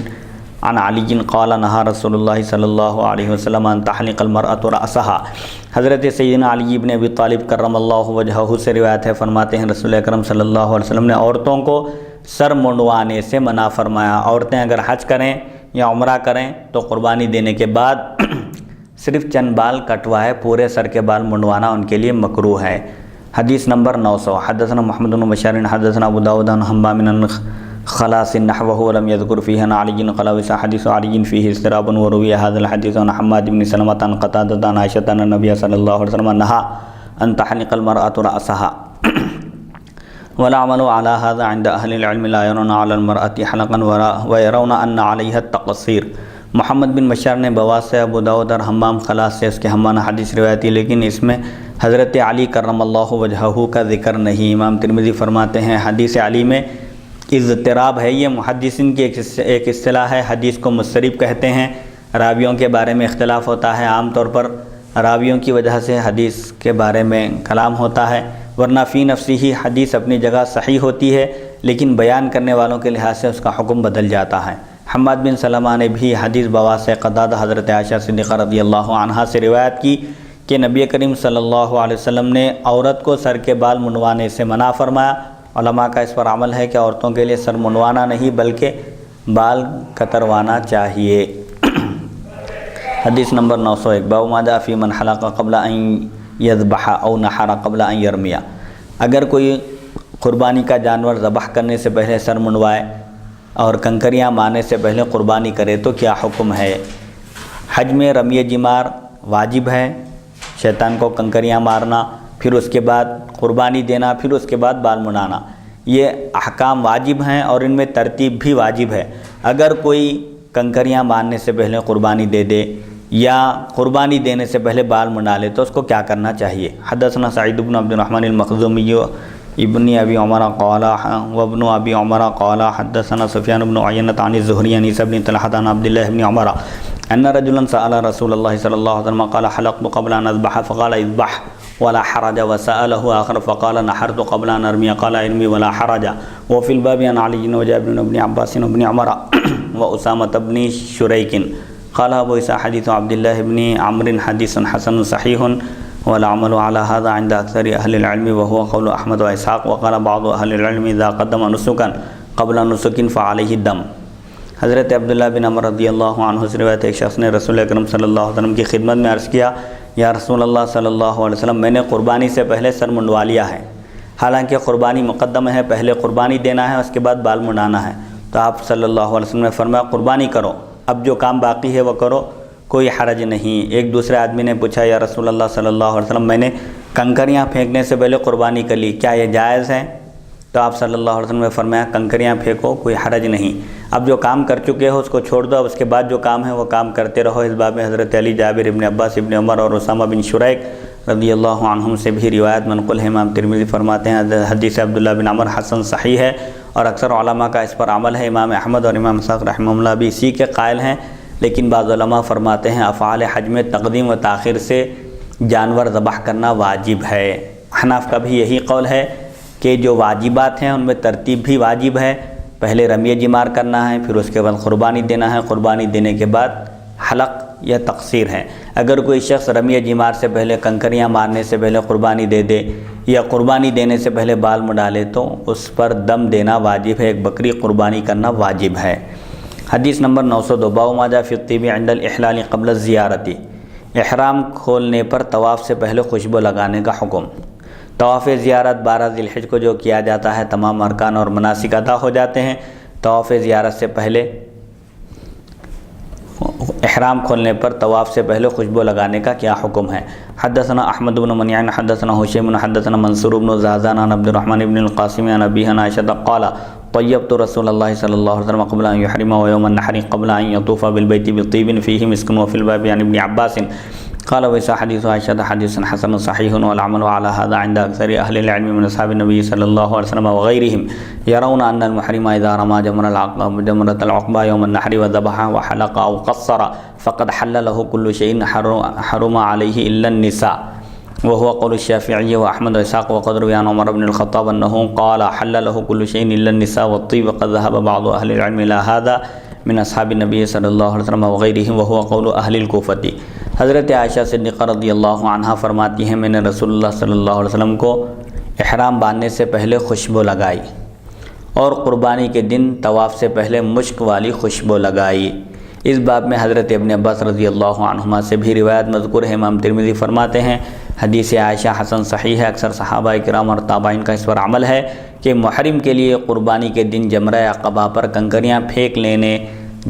Speaker 1: عن علی قال نہا رسول اللہ صلی اللہ علیہ وسلم ان تحلق المرأة رأسها۔ حضرت سیدنا علی بن ابی طالب کرم اللہ وجہہ سے روایت ہے، فرماتے ہیں رسول اکرم صلی اللہ علیہ وسلم نے عورتوں کو سر منڈوانے سے منع فرمایا۔ عورتیں اگر حج کریں یا عمرہ کریں تو قربانی دینے کے بعد صرف چند بال کٹوائے، پورے سر کے بال منڈوانا ان کے لیے مکروہ ہے۔ حدیث نمبر 900 حدثنا محمد بن بشار حدثنا ابو داود عن حمام بن خلاص نحوه ولم يذكر فيه عن علي قال وسع حديث علي فيه اضطراب وروي هذا الحديث عن حماد بن سلمة عن قتادة عن عائشة أن النبي صلى الله عليه وسلم نهى أن تحلق المرأة رأسها والعمل على هذا عند أهل العلم لا يرون على المرأة حلقا ويرون أن عليها التقصير۔ محمد بن بشار نے بواس سے ابو داود اور حمام خلاص سے اس کے ہمانہ حدیث روایتی، لیکن اس میں حضرت علی کرم اللہ وجہہ کا ذکر نہیں۔ امام ترمذی فرماتے ہیں حدیث علی میں اضطراب ہے۔ یہ محدثین کی ایک اصطلاح ہے، حدیث کو مضطرب کہتے ہیں۔ راویوں کے بارے میں اختلاف ہوتا ہے، عام طور پر راویوں کی وجہ سے حدیث کے بارے میں کلام ہوتا ہے، ورنہ فی نفسی ہی حدیث اپنی جگہ صحیح ہوتی ہے، لیکن بیان کرنے والوں کے لحاظ سے اس کا حکم بدل جاتا ہے۔ حماد بن سلمہ نے بھی حدیث بواس قتادہ حضرت عائشہ صدیقہ رضی اللہ عنہا سے روایت کی کہ نبی کریم صلی اللہ علیہ وسلم نے عورت کو سر کے بال منڈوانے سے منع فرمایا۔ علماء کا اس پر عمل ہے کہ عورتوں کے لیے سر منڈوانا نہیں بلکہ بال کتروانا چاہیے۔ حدیث نمبر 901 باب ما جاء فی من حلق قبل ان یذبح او نحر قبل ان یرمی۔ اگر کوئی قربانی کا جانور ذبح کرنے سے پہلے سر منڈوائے اور کنکریاں مارنے سے پہلے قربانی کرے تو کیا حکم ہے؟ حج میں رمی جمار واجب ہے، شیطان کو کنکریاں مارنا، پھر اس کے بعد قربانی دینا، پھر اس کے بعد بال منڈانا، یہ احکام واجب ہیں اور ان میں ترتیب بھی واجب ہے۔ اگر کوئی کنکریاں مارنے سے پہلے قربانی دے دے یا قربانی دینے سے پہلے بال منڈا لے تو اس کو کیا کرنا چاہیے؟ حدثنا سعید بن عبد الرحمن المخزومی ابن ابی عمر قال وابن ابی عمر قال حدثنا سفیان بن عینۃ عن الزہری عن عیسی بن طلحہ عن عبد اللہ بن عمر ان رجلا سأل رسول اللہ صلی اللہ علیہ وسلم قال حلقت قبل ان اذبح فقال اذبح ولا حرج وسأله آخر فقال نحرت قبل ان ارمی قال ارمی ولا حرج وفي الباب عن علي وجابر بن عباس بن عمر وأسامة بن شريك قال ابو عیسیٰ حدیث عبد اللہ بن عمرو حدیث حسن صحیح والعمل على هذا عند اکثر اہل العلم وهو قول احمد واسحاق وقال بعض اہل العلم اذا قدم نسكا قبل نسك فعليه الدم۔ حضرت عبداللہ بن عمر رضی اللہ عنہ سے روایت ایک شخص نے رسول اکرم صلی اللہ علیہ وسلم کی خدمت میں عرض کیا، یا رسول اللہ صلی اللہ علیہ وسلم میں نے قربانی سے پہلے سر منڈوا لیا ہے، حالانکہ قربانی مقدم ہے، پہلے قربانی دینا ہے، اس کے بعد بال منڈانا ہے۔ تو آپ صلی اللہ علیہ وسلم نے فرمایا قربانی کرو، اب جو کام باقی ہے وہ کرو، کوئی حرج نہیں۔ ایک دوسرے آدمی نے پوچھا، یا رسول اللہ صلی اللہ علیہ وسلم میں نے کنکریاں پھینکنے سے پہلے قربانی کر لی، کیا یہ جائز ہے؟ تو آپ صلی اللہ علیہ وسلم نے فرمایا کنکریاں پھینکو، کوئی حرج نہیں، اب جو کام کر چکے ہو اس کو چھوڑ دو، اب اس کے بعد جو کام ہے وہ کام کرتے رہو۔ اس باب میں حضرت علی، جابر ابن عباس ابن عمر اور اسامہ بن شریک رضی اللہ عنہم سے بھی روایت منقول ہے۔ امام ترمذی فرماتے ہیں حدیث عبداللہ بن عمر حسن صحیح ہے اور اکثر علماء کا اس پر عمل ہے۔ امام احمد اور امام اسحاق رحمہ اللہ بھی اسی کے قائل ہیں، لیکن بعض علماء فرماتے ہیں افعال حج میں تقدیم و تاخیر سے جانور ذبح کرنا واجب ہے۔ حناف کا بھی یہی قول ہے کہ جو واجبات ہیں ان میں ترتیب بھی واجب ہے، پہلے رمی جمار کرنا ہے، پھر اس کے بعد قربانی دینا ہے، قربانی دینے کے بعد حلق یا تقصیر ہے۔ اگر کوئی شخص رمی جمار سے پہلے کنکریاں مارنے سے پہلے قربانی دے دے یا قربانی دینے سے پہلے بال منڈالے تو اس پر دم دینا واجب ہے، ایک بکری قربانی کرنا واجب ہے۔ حدیث نمبر 902 باب ما جاء فی الطیب عند الاحلال قبل الزیارت۔ احرام کھولنے پر طواف سے پہلے خوشبو لگانے کا حکم۔ طواف زیارت 12 ذی الحجہ کو جو کیا جاتا ہے، تمام ارکان اور مناسک ادا ہو جاتے ہیں۔ طواف زیارت سے پہلے احرام کھولنے پر طواف سے پہلے خوشبو لگانے کا کیا حکم ہے؟ حدثنا احمد بن منیع حدثنا حشیم حدثنا منصور بن زازان عن عبد الرحمن بن القاسم عن ابیہ عن عائشہ قال طیبت رسول اللہ صلی اللہ علیہ وسلم قبل ان یحرم ویوم النحر قبل ان یطوف بالبیت بطیب فیہ مسک وفی الباب عن ابن عباس قال ویسا حدیث عائشہ حدیث حسن صحیح والعمل على هذا عند اکثر اہل العلم من اصحاب النبی صلی اللہ علیہ وسلم وغیرہم يرون ان المحرم اذا رمى جمرة العقبہ يوم النحر وذبح وحلق او قصر فقد حل له كل شيء حرم عليه الا النساء وهو قول الشافعي واحمد واسحاق وقد روي عن عمر بن الخطاب انه قال حل له كل شيء الا النساء والطيب وقد ذهب بعض اهل العلم الى هذا من اصحاب النبی صلی اللہ علیہ وسلم وغیرہم وهو قول اہل الکوفہ۔ حضرت عائشہ صدیقہ رضی اللہ عنہا فرماتی ہیں میں نے رسول اللہ صلی اللہ علیہ وسلم کو احرام باندھنے سے پہلے خوشبو لگائی اور قربانی کے دن طواف سے پہلے مشک والی خوشبو لگائی۔ اس باب میں حضرت ابن عباس رضی اللہ عنہما سے بھی روایت مذکور ہے۔ امام ترمذی فرماتے ہیں حدیث عائشہ حسن صحیح ہے، اکثر صحابہ کرام اور تابعین کا اس پر عمل ہے کہ محرم کے لیے قربانی کے دن جمرہ عقبہ پر کنکریاں پھینک لینے،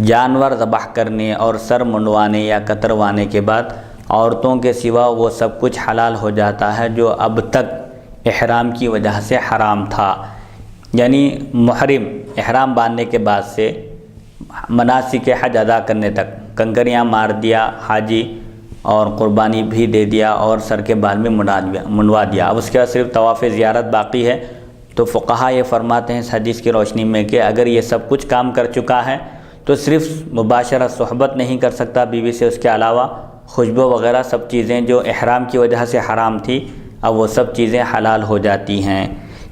Speaker 1: جانور ذبح کرنے اور سر منڈوانے یا کتروانے کے بعد عورتوں کے سوا وہ سب کچھ حلال ہو جاتا ہے جو اب تک احرام کی وجہ سے حرام تھا۔ یعنی محرم احرام باندھنے کے بعد سے مناسک حج ادا کرنے تک کنکریاں مار دیا حاجی اور قربانی بھی دے دیا اور سر کے بال میں منڈوا دیا، اب اس کے بعد صرف طواف زیارت باقی ہے۔ تو فقہا یہ فرماتے ہیں اس حدیث کی روشنی میں کہ اگر یہ سب کچھ کام کر چکا ہے تو صرف مباشرت صحبت نہیں کر سکتا بیوی سے، اس کے علاوہ خوشبو وغیرہ سب چیزیں جو احرام کی وجہ سے حرام تھی اب وہ سب چیزیں حلال ہو جاتی ہیں۔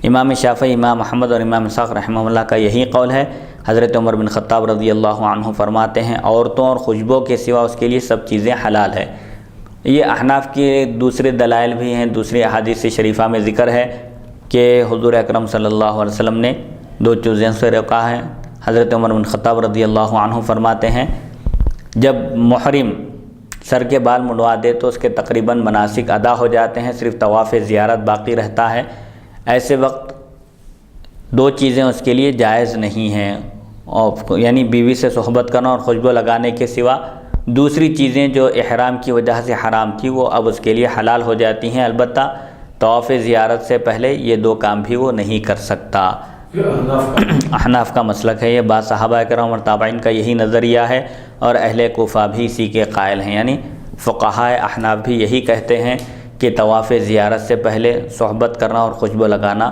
Speaker 1: امام شافعی، امام احمد اور امام اسحاق رحمہ اللہ کا یہی قول ہے۔ حضرت عمر بن خطاب رضی اللہ عنہ فرماتے ہیں عورتوں اور خوشبو کے سوا اس کے لیے سب چیزیں حلال ہے۔ یہ احناف کے دوسرے دلائل بھی ہیں، دوسری احادیث شریفہ میں ذکر ہے کہ حضور اکرم صلی اللہ علیہ وسلم نے دو چیزوں سے روکا ہے۔ حضرت عمر بن خطاب رضی اللہ عنہ فرماتے ہیں جب محرم سر کے بال منڈوا دے تو اس کے تقریباً مناسک ادا ہو جاتے ہیں، صرف طواف زیارت باقی رہتا ہے۔ ایسے وقت دو چیزیں اس کے لیے جائز نہیں ہیں، یعنی بیوی سے صحبت کرنا اور خوشبو لگانے کے سوا دوسری چیزیں جو احرام کی وجہ سے حرام تھی وہ اب اس کے لیے حلال ہو جاتی ہیں۔ البتہ طواف زیارت سے پہلے یہ دو کام بھی وہ نہیں کر سکتا۔ احناف کا مسلک ہے، یہ بعض صحابہ کرام اور تابعین کا یہی نظریہ ہے اور اہل کوفہ بھی اسی کے قائل ہیں، یعنی فقہائے احناف بھی یہی کہتے ہیں کہ طواف زیارت سے پہلے صحبت کرنا اور خوشبو لگانا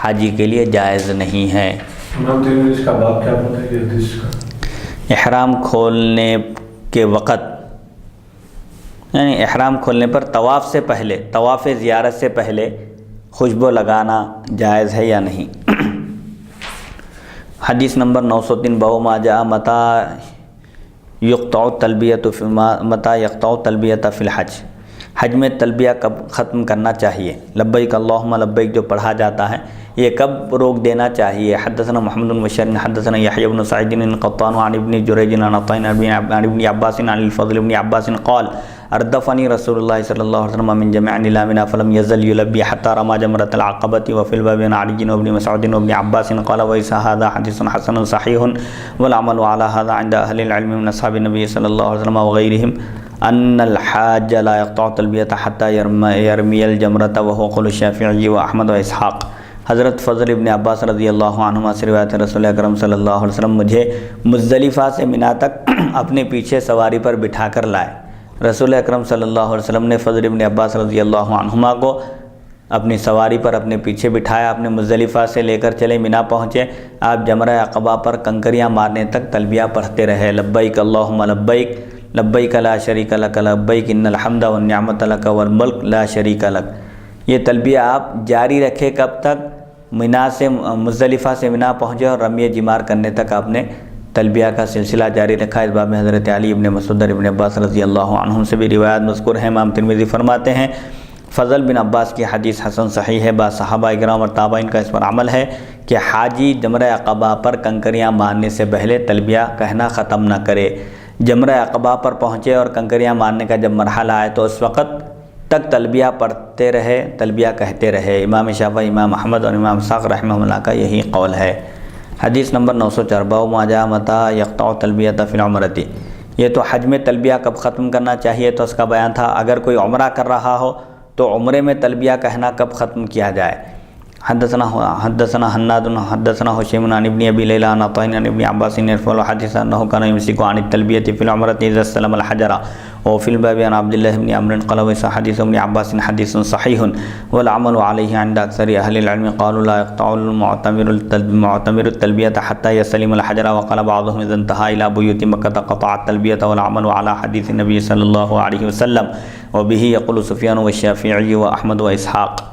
Speaker 1: حاجی کے لیے جائز نہیں ہے۔
Speaker 2: اس کا باب کیا بتائیے حدیث کا؟
Speaker 1: احرام کھولنے کے وقت، یعنی احرام کھولنے پر طواف سے پہلے، طواف زیارت سے پہلے خوشبو لگانا جائز ہے یا نہیں۔ حدیث نمبر 903 باب ما جاء متى يقطع التلبیۃ فی الحج، حج میں تلبیہ کب ختم کرنا چاہیے؟ لبیک اللہم لبیک جو پڑھا جاتا ہے یہ کب روک دینا چاہیے؟ حدثنا محمد بن بشار حدثنا یحیی بن سعید القطان عن ابن جریج عن عطاء عن ابن عباس عن الفضل بن عباس قال اردفني رسول الله صلی اللہ علیہ وسلم من جميع نلامنا فلم يزل يلبي حتى رمى جمرة العقبة وفي الباب عن علي وابن مسعود وابن عباس قال ويس هذا حديث حسن صحيح والعمل على هذا عند أهل العلم من أصحاب النبي صلى الله عليه وسلم وغيرهم أن الحاج لا يقطع تلبية حتى يرمي الجمرة وهو قول الشافعي وأحمد وإسحاق۔ حضرت فضل ابن عباس رضی اللہ عنہما سے روایت رسول اکرم صلی اللہ علیہ وسلم مجھے مزدلفہ سے منا تک اپنے پیچھے سواری پر بٹھا کر لائے۔ رسول اکرم صلی اللہ علیہ وسلم نے فضل ابن عباس رضی اللہ عنہما کو اپنی سواری پر اپنے پیچھے بٹھایا، اپنے مزدلفہ سے لے کر چلے، منا پہنچے۔ آپ جمرہ عقبہ پر کنکریاں مارنے تک تلبیہ پڑھتے رہے، لبیک اللہم لبیک لبیک لا شریک لک لبیک ان الحمد والنعمت لک والملک لا شریک لک۔ یہ تلبیہ آپ جاری رکھے کب تک؟ منا سے، مزدلفہ سے منا پہنچے اور رمی جمار کرنے تک آپ نے تلبیہ کا سلسلہ جاری رکھا۔ اس باب میں حضرت علی ابن مسعود ابن عباس رضی اللہ عنہم سے بھی روایت مذکور ہے۔ امام ترمذی فرماتے ہیں فضل بن عباس کی حدیث حسن صحیح ہے، بعض صحابہ کرام اور تابعین کا اس پر عمل ہے کہ حاجی جمرہ عقبہ پر کنکریاں مارنے سے پہلے تلبیہ کہنا ختم نہ کرے۔ جمرہ عقبہ پر پہنچے اور کنکریاں مارنے کا جب مرحلہ آئے تو اس وقت تک تلبیہ پڑھتے رہے، تلبیہ کہتے رہے۔ امام شافعی، امام احمد اور امام اسحاق رحمہ اللہ کا یہی قول ہے۔ حدیث نمبر 904 باب ما جاء متى يقطع التلبیۃ فی العمرۃ، یہ تو حج میں تلبیہ کب ختم کرنا چاہیے تو اس کا بیان تھا۔ اگر کوئی عمرہ کر رہا ہو تو عمرے میں تلبیہ کہنا کب ختم کیا جائے؟ حدثنا حناد حدثنا هشيم عن ابن ابي ليلى عن عطاء عن ابن عباس يرفع الحديث انه كان يمسك عن التلبية في العمرة اذا استلم الحجر وفي الباب عن عبد الله بن عمرو قال ويس حديث ابن عباس حديث صحيح والعمل عليه عند أكثر أهل العلم قالوا لا يقطع المعتمر التلبية حتى يستلم الحجر وقال بعضهم إذا انتهى إلى بيوت مكة قطع التلبية والعمل على حديث النبي صلى الله عليه وسلم وبه يقول سفيان والشافعي وأحمد وإسحاق۔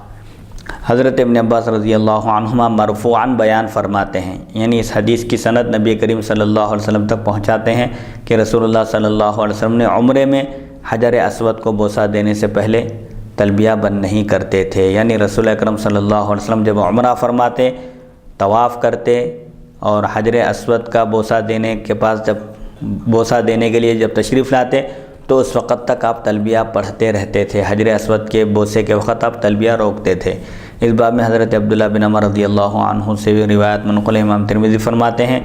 Speaker 1: حضرت ابن عباس رضی اللہ عنہما مرفوعاً بیان فرماتے ہیں، یعنی اس حدیث کی سند نبی کریم صلی اللہ علیہ وسلم تک پہنچاتے ہیں کہ رسول اللہ صلی اللہ علیہ وسلم نے عمرے میں حجر اسود کو بوسہ دینے سے پہلے تلبیہ بند نہیں کرتے تھے، یعنی رسول اکرم صلی اللہ علیہ وسلم جب عمرہ فرماتے، طواف کرتے اور حجر اسود کا بوسہ دینے کے پاس جب بوسہ دینے کے لیے جب تشریف لاتے تو اس وقت تک آپ تلبیہ پڑھتے رہتے تھے، حجر اسود کے بوسے کے وقت آپ تلبیہ روکتے تھے۔ اس باب میں حضرت عبداللہ بن عمر رضی اللہ عنہ سے بھی روایت منقول امام ترمذی فرماتے ہیں،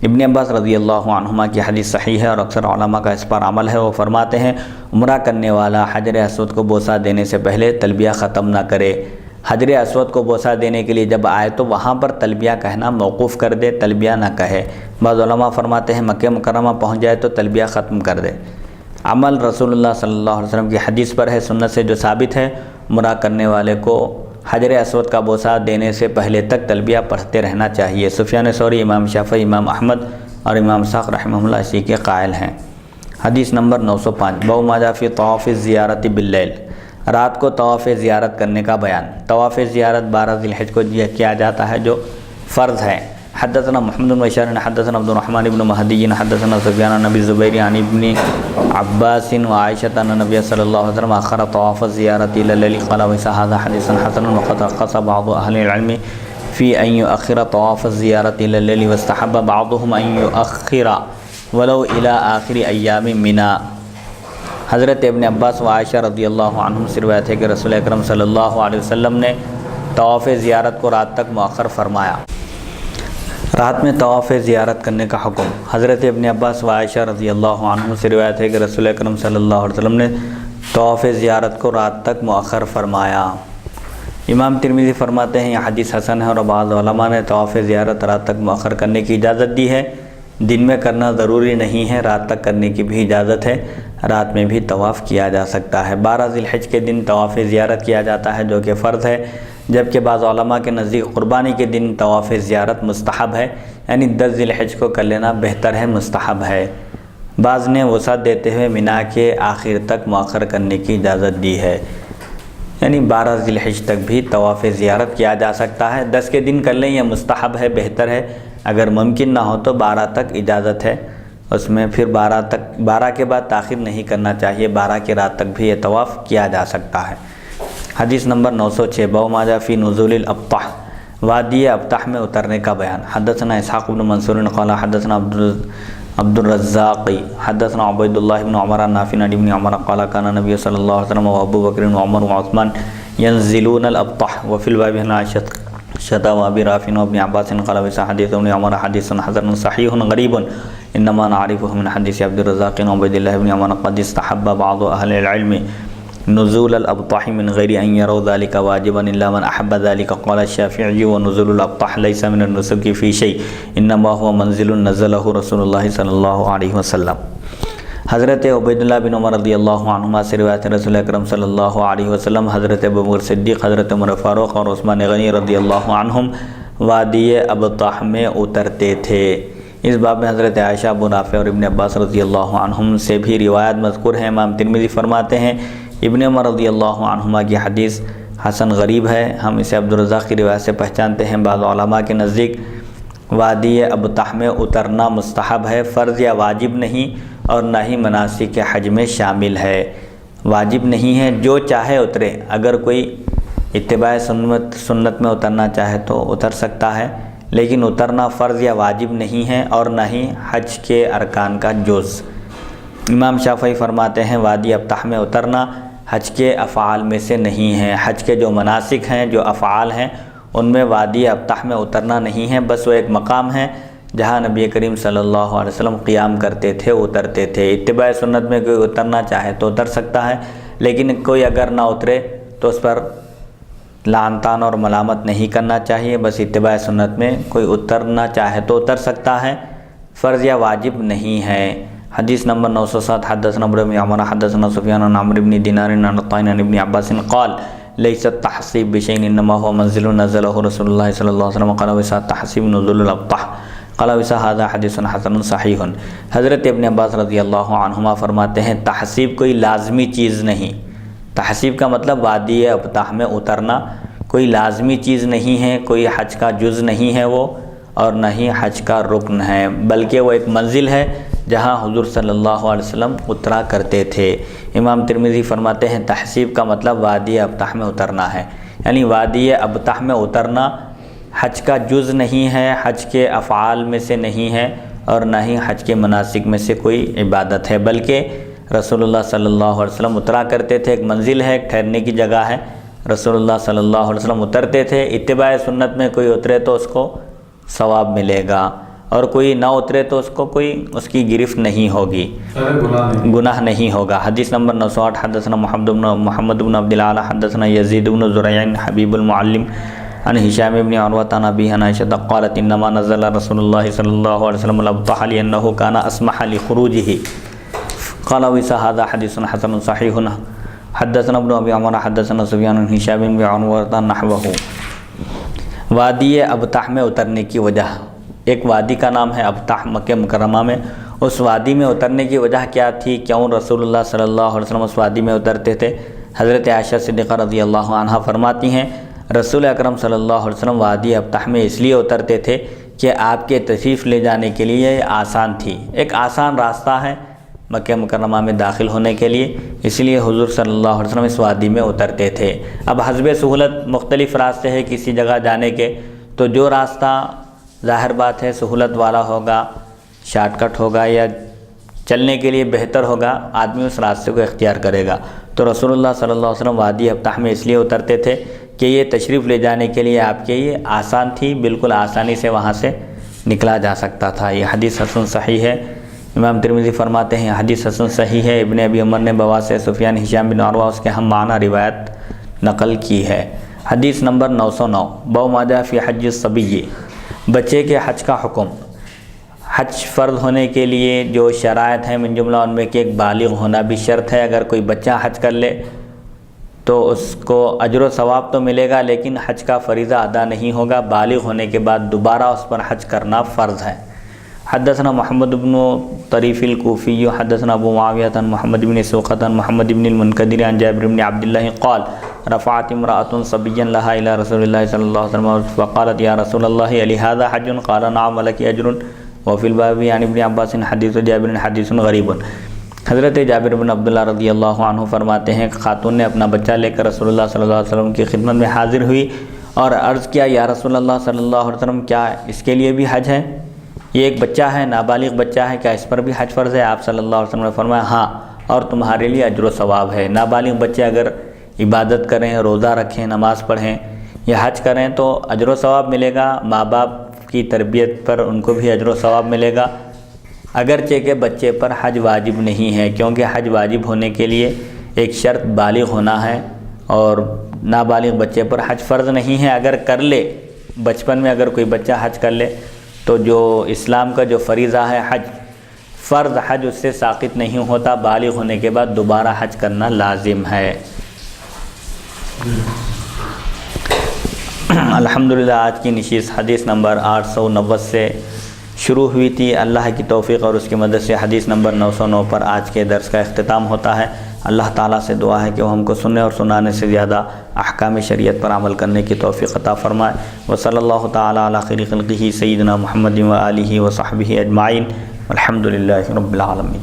Speaker 1: ابن عباس رضی اللہ عنہما کی حدیث صحیح ہے اور اکثر علماء کا اس پر عمل ہے۔ وہ فرماتے ہیں عمرہ کرنے والا حجر اسود کو بوسہ دینے سے پہلے تلبیہ ختم نہ کرے، حجر اسود کو بوسہ دینے کے لیے جب آئے تو وہاں پر تلبیہ کہنا موقوف کر دے، تلبیہ نہ کہے۔ بعض علماء فرماتے ہیں مکہ مکرمہ پہنچ جائے تو تلبیہ ختم کر دے۔ عمل رسول اللہ صلی اللہ علیہ وسلم کی حدیث پر ہے، سنت سے جو ثابت ہے، عمرہ کرنے والے کو حجر اسود کا بوسہ دینے سے پہلے تک تلبیہ پڑھتے رہنا چاہیے۔ سفیان ثوری، امام شافعی، امام احمد اور امام اسحاق رحمہ اللہ اسی کے قائل ہیں۔ حدیث نمبر 905 باب ما جاء فی طواف الزیارت باللیل، رات کو طواف زیارت کرنے کا بیان۔ طواف زیارت 12 ذی الحجہ کو کیا جاتا ہے جو فرض ہے۔ حدثنا محمد بن بشار حدثنا عبد الرحمن بن مہدی حدثنا سفیان عن ابی الزبیر عن ابن عباس وعائشة ان النبي صلی اللہ علیہ وسلم اخر طواف الزیارت الى الليل قال ویسا هذا حدیث حسن وقد رخص بعض اهل العلم في ان يؤخر طواف الزیارت الى الليل واستحب بعضهم ان يؤخر ولو الى آخر ایام منى۔ حضرت ابن عباس و عائشہ رضی اللہ عنہم سے روایت ہے کہ رسول اکرم صلی اللہ علیہ وسلم نے طواف زیارت کو رات تک مؤخر فرمایا۔ رات میں طواف زیارت کرنے کا حکم۔ حضرت ابن عباس و عائشہ رضی اللہ عنہ سے روایت ہے کہ رسول اکرم صلی اللہ علیہ وسلم نے طواف زیارت کو رات تک مؤخر فرمایا۔ امام ترمذی فرماتے ہیں یہ حدیث حسن ہے اور بعض علماء نے طواف زیارت رات تک مؤخر کرنے کی اجازت دی ہے۔ دن میں کرنا ضروری نہیں ہے، رات تک کرنے کی بھی اجازت ہے، رات میں بھی طواف کیا جا سکتا ہے۔ 12 ذی الحجہ کے دن طواف زیارت کیا جاتا ہے جو کہ فرض ہے، جبکہ بعض علماء کے نزدیک قربانی کے دن طواف زیارت مستحب ہے، یعنی 10 ذی الحجہ کو کر لینا بہتر ہے، مستحب ہے۔ بعض نے وسعت دیتے ہوئے مینا کے آخر تک مؤخر کرنے کی اجازت دی ہے، یعنی 12 ذی الحجہ تک بھی طواف زیارت کیا جا سکتا ہے۔ 10 کے دن کر لیں، یہ مستحب ہے، بہتر ہے۔ اگر ممکن نہ ہو تو 12 تک اجازت ہے، اس میں پھر 12 کے بعد تاخیر نہیں کرنا چاہیے، 12 کی رات تک بھی یہ طواف کیا جا سکتا ہے۔ حدیث نمبر 906 باب ما جاء فی نزول الابطح، وادی ابطح میں اترنے کا بیان۔ حدثنا اسحاق بن منصور قال حدثنا عبد الرزاق حدثنا عبید اللہ بن عمر نافع عن ابن عمر قال كان نبی صلی اللہ علیہ وسلم وابو بکر وعمر وعثمان ينزلون الابطح وفي الباب عن عائشة وابی رافع وابن عباس قال ویسا حدیث ابن عمر حدیث حسن صحیح غریب انما نعرفه من حدیث عبد الرزاق وعبید اللہ بن عمر قد استحب بعض اہل العلم نزول الابطح من غیر ان يروا ذلك واجبا الا من احب ذلك قال الشافعي ونزول الابطح ليس من النسك في شيء انما هو منزل نزله رسول الله صلی اللہ علیہ وسلم۔ حضرت عبید اللہ بن عمر رضی اللہ عنہما سے روایت رسول اکرم صلی اللہ علیہ وسلم حضرت ابوبکر صدیق، حضرت عمر فاروق اور عثمان غنی رضی اللہ عنہم وادی ابطح میں اترتے تھے۔ اس باب میں حضرت عائشہ، ابو رافع اور ابن عباس رضی اللہ عنہم سے بھی روایت مذکور ہیں۔ امام ترمذی فرماتے ہیں ابن عمر رضی اللہ عنہما کی حدیث حسن غریب ہے، ہم اسے عبد الرزاق کی روایت سے پہچانتے ہیں۔ بعض علماء کے نزدیک وادی ابطح میں اترنا مستحب ہے، فرض یا واجب نہیں، اور نہ ہی مناسک حج میں شامل ہے، واجب نہیں ہے، جو چاہے اترے۔ اگر کوئی اتباع سنت میں اترنا چاہے تو اتر سکتا ہے، لیکن اترنا فرض یا واجب نہیں ہے اور نہ ہی حج کے ارکان کا جز۔ امام شافعی فرماتے ہیں وادی ابطح میں اترنا حج کے افعال میں سے نہیں ہے، حج کے جو مناسک ہیں، جو افعال ہیں، ان میں وادی ابطح میں اترنا نہیں ہے، بس وہ ایک مقام ہے جہاں نبی کریم صلی اللہ علیہ وسلم قیام کرتے تھے، اترتے تھے۔ اتباع سنت میں کوئی اترنا چاہے تو اتر سکتا ہے، لیکن کوئی اگر نہ اترے تو اس پر لعن طعن اور ملامت نہیں کرنا چاہیے، بس اتباع سنت میں کوئی اترنا چاہے تو اتر سکتا ہے، فرض یا واجب نہیں ہے۔ حدیث نمبر 907 حدثنا ابو عمر حدثنا سفیان عن عمرو بن دینار عن عطاء عن ابن عباس قال ليس التحصيب بشيء انما هو منزل نزله رسول الله صلی اللہ علیہ وسلم قال وسا تحصيب نزول الابطح قال وسا هذا حدیث حسن صحیح۔ حضرت ابن عباس رضی اللہ عنہما فرماتے ہیں تحصیب کوئی لازمی چیز نہیں۔ تحصیب کا مطلب وادی ابطح میں اترنا کوئی لازمی چیز نہیں ہے، کوئی حج کا جز نہیں ہے وہ، اور نہ ہی حج کا رکن ہے، بلکہ وہ ایک منزل ہے جہاں حضور صلی اللہ علیہ وسلم اترا کرتے تھے۔ امام ترمذی فرماتے ہیں تحصیب کا مطلب وادی ابطح میں اترنا ہے، یعنی وادی ابطح میں اترنا حج کا جز نہیں ہے، حج کے افعال میں سے نہیں ہے، اور نہ ہی حج کے مناسک میں سے کوئی عبادت ہے، بلکہ رسول اللہ صلی اللہ علیہ وسلم اترا کرتے تھے، ایک منزل ہے، ایک ٹھہرنے کی جگہ ہے، رسول اللہ صلی اللہ علیہ وسلم اترتے تھے۔ اتباع سنت میں کوئی اترے تو اس کو ثواب ملے گا، اور کوئی نہ اترے تو اس کو کوئی اس کی گرفت نہیں ہوگی، گناہ نہیں ہوگا۔ حدیث نمبر 908 حدثنا محمد بن عبد الاعلی حدثنا یزید بن زريع حبیب المعلم عن هشام بن عروة عن أبيه عن عائشة قالت انما نزل رسول الله صلى الله عليه وسلم الابطح لأنه كان اسمح لخروجه قال وسا هذا حديث حسن صحيح۔ حدثنا ابن ابي عمر حدثنا سفيان عن هشام بن عروة نحوه۔ وادی ابطح میں اترنے کی وجہ، ایک وادی کا نام ہے ابطح مکہ مکرمہ میں، اس وادی میں اترنے کی وجہ کیا تھی، کیوں رسول اللہ صلی اللہ علیہ وسلم اس وادی میں اترتے تھے؟ حضرت عائشہ صدیقہ رضی اللہ عنہا فرماتی ہیں رسول اکرم صلی اللہ علیہ وسلم وادی ابطح میں اس لیے اترتے تھے کہ آپ کے تشریف لے جانے کے لیے یہ آسان تھی، ایک آسان راستہ ہے مکہ مکرمہ میں داخل ہونے کے لیے، اس لیے حضور صلی اللہ علیہ وسلم اس وادی میں اترتے تھے۔ اب حسب سہولت مختلف راستے ہیں کسی جگہ جانے کے، تو جو راستہ ظاہر بات ہے سہولت والا ہوگا، شارٹ کٹ ہوگا یا چلنے کے لیے بہتر ہوگا، آدمی اس راستے کو اختیار کرے گا۔ تو رسول اللہ صلی اللہ علیہ وسلم وادی ابطح میں اس لیے اترتے تھے کہ یہ تشریف لے جانے کے لیے آپ کے یہ آسان تھی، بالکل آسانی سے وہاں سے نکلا جا سکتا تھا۔ یہ حدیث حسن صحیح ہے۔ امام ترمذی فرماتے ہیں حدیث حسن صحیح ہے۔ ابن ابی عمر نے بواسطہ سفیان ہشام بن عروہ اس کے ہم معنی روایت نقل کی ہے۔ حدیث نمبر 909 باب ما جاء فی حج الصبی، بچے کے حج کا حکم۔ حج فرض ہونے کے لیے جو شرائط ہیں من جملہ ان میں کہ ایک بالغ ہونا بھی شرط ہے، اگر کوئی بچہ حج کر لے تو اس کو اجر و ثواب تو ملے گا لیکن حج کا فریضہ ادا نہیں ہوگا، بالغ ہونے کے بعد دوبارہ اس پر حج کرنا فرض ہے۔ حدثنا محمد بن طریف الکوفی حدثنا ابو معاویہ عن محمد بن سوقۃ عن محمد بن المنکدر عن جابر بن عبد اللہ قال رفعت امرأة صبیا لها الى رسول اللہ صلی اللہ علیہ وسلم فقالت یا رسول اللہ لهذا حج قال نعم ولك اجر وفي الباب عن ابن عباس حدیث جابر حدیث غریب۔ حضرت جابر بن عبداللہ رضی اللہ عنہ فرماتے ہیں کہ خاتون نے اپنا بچہ لے کر رسول اللہ صلی اللہ علیہ وسلم کی خدمت میں حاضر ہوئی اور عرض کیا یا رسول اللہ صلی اللہ علیہ وسلم کیا اس کے لیے بھی حج ہے؟ یہ ایک بچہ ہے، نابالغ بچہ ہے، کیا اس پر بھی حج فرض ہے؟ آپ صلی اللہ علیہ وسلم نے فرمایا ہاں، اور تمہارے لیے اجر و ثواب ہے۔ نابالغ بچے اگر عبادت کریں، روزہ رکھیں، نماز پڑھیں یا حج کریں تو اجر و ثواب ملے گا، ماں باپ کی تربیت پر ان کو بھی اجر و ثواب ملے گا، اگرچہ کہ بچے پر حج واجب نہیں ہے، کیونکہ حج واجب ہونے کے لیے ایک شرط بالغ ہونا ہے اور نابالغ بچے پر حج فرض نہیں ہے۔ اگر کر لے بچپن میں، اگر کوئی بچہ حج کر لے تو جو اسلام کا جو فریضہ ہے حج، فرض حج اس سے ساقط نہیں ہوتا، بالغ ہونے کے بعد دوبارہ حج کرنا لازم ہے۔ الحمدللہ آج کی نشست حدیث نمبر 890 سے شروع ہوئی تھی۔ اللہ کی توفیق اور اس کی مدد سے حدیث نمبر 909 پر آج کے درس کا اختتام ہوتا ہے۔ اللہ تعالیٰ سے دعا ہے کہ وہ ہم کو سننے اور سنانے سے زیادہ احکام شریعت پر عمل کرنے کی توفیق عطا فرمائے۔ وصلی اللہ تعالیٰ علی خیر خلقہ سیدنا محمد و آلہ و صحبہ اجمعین، الحمدللہ رب العالمین۔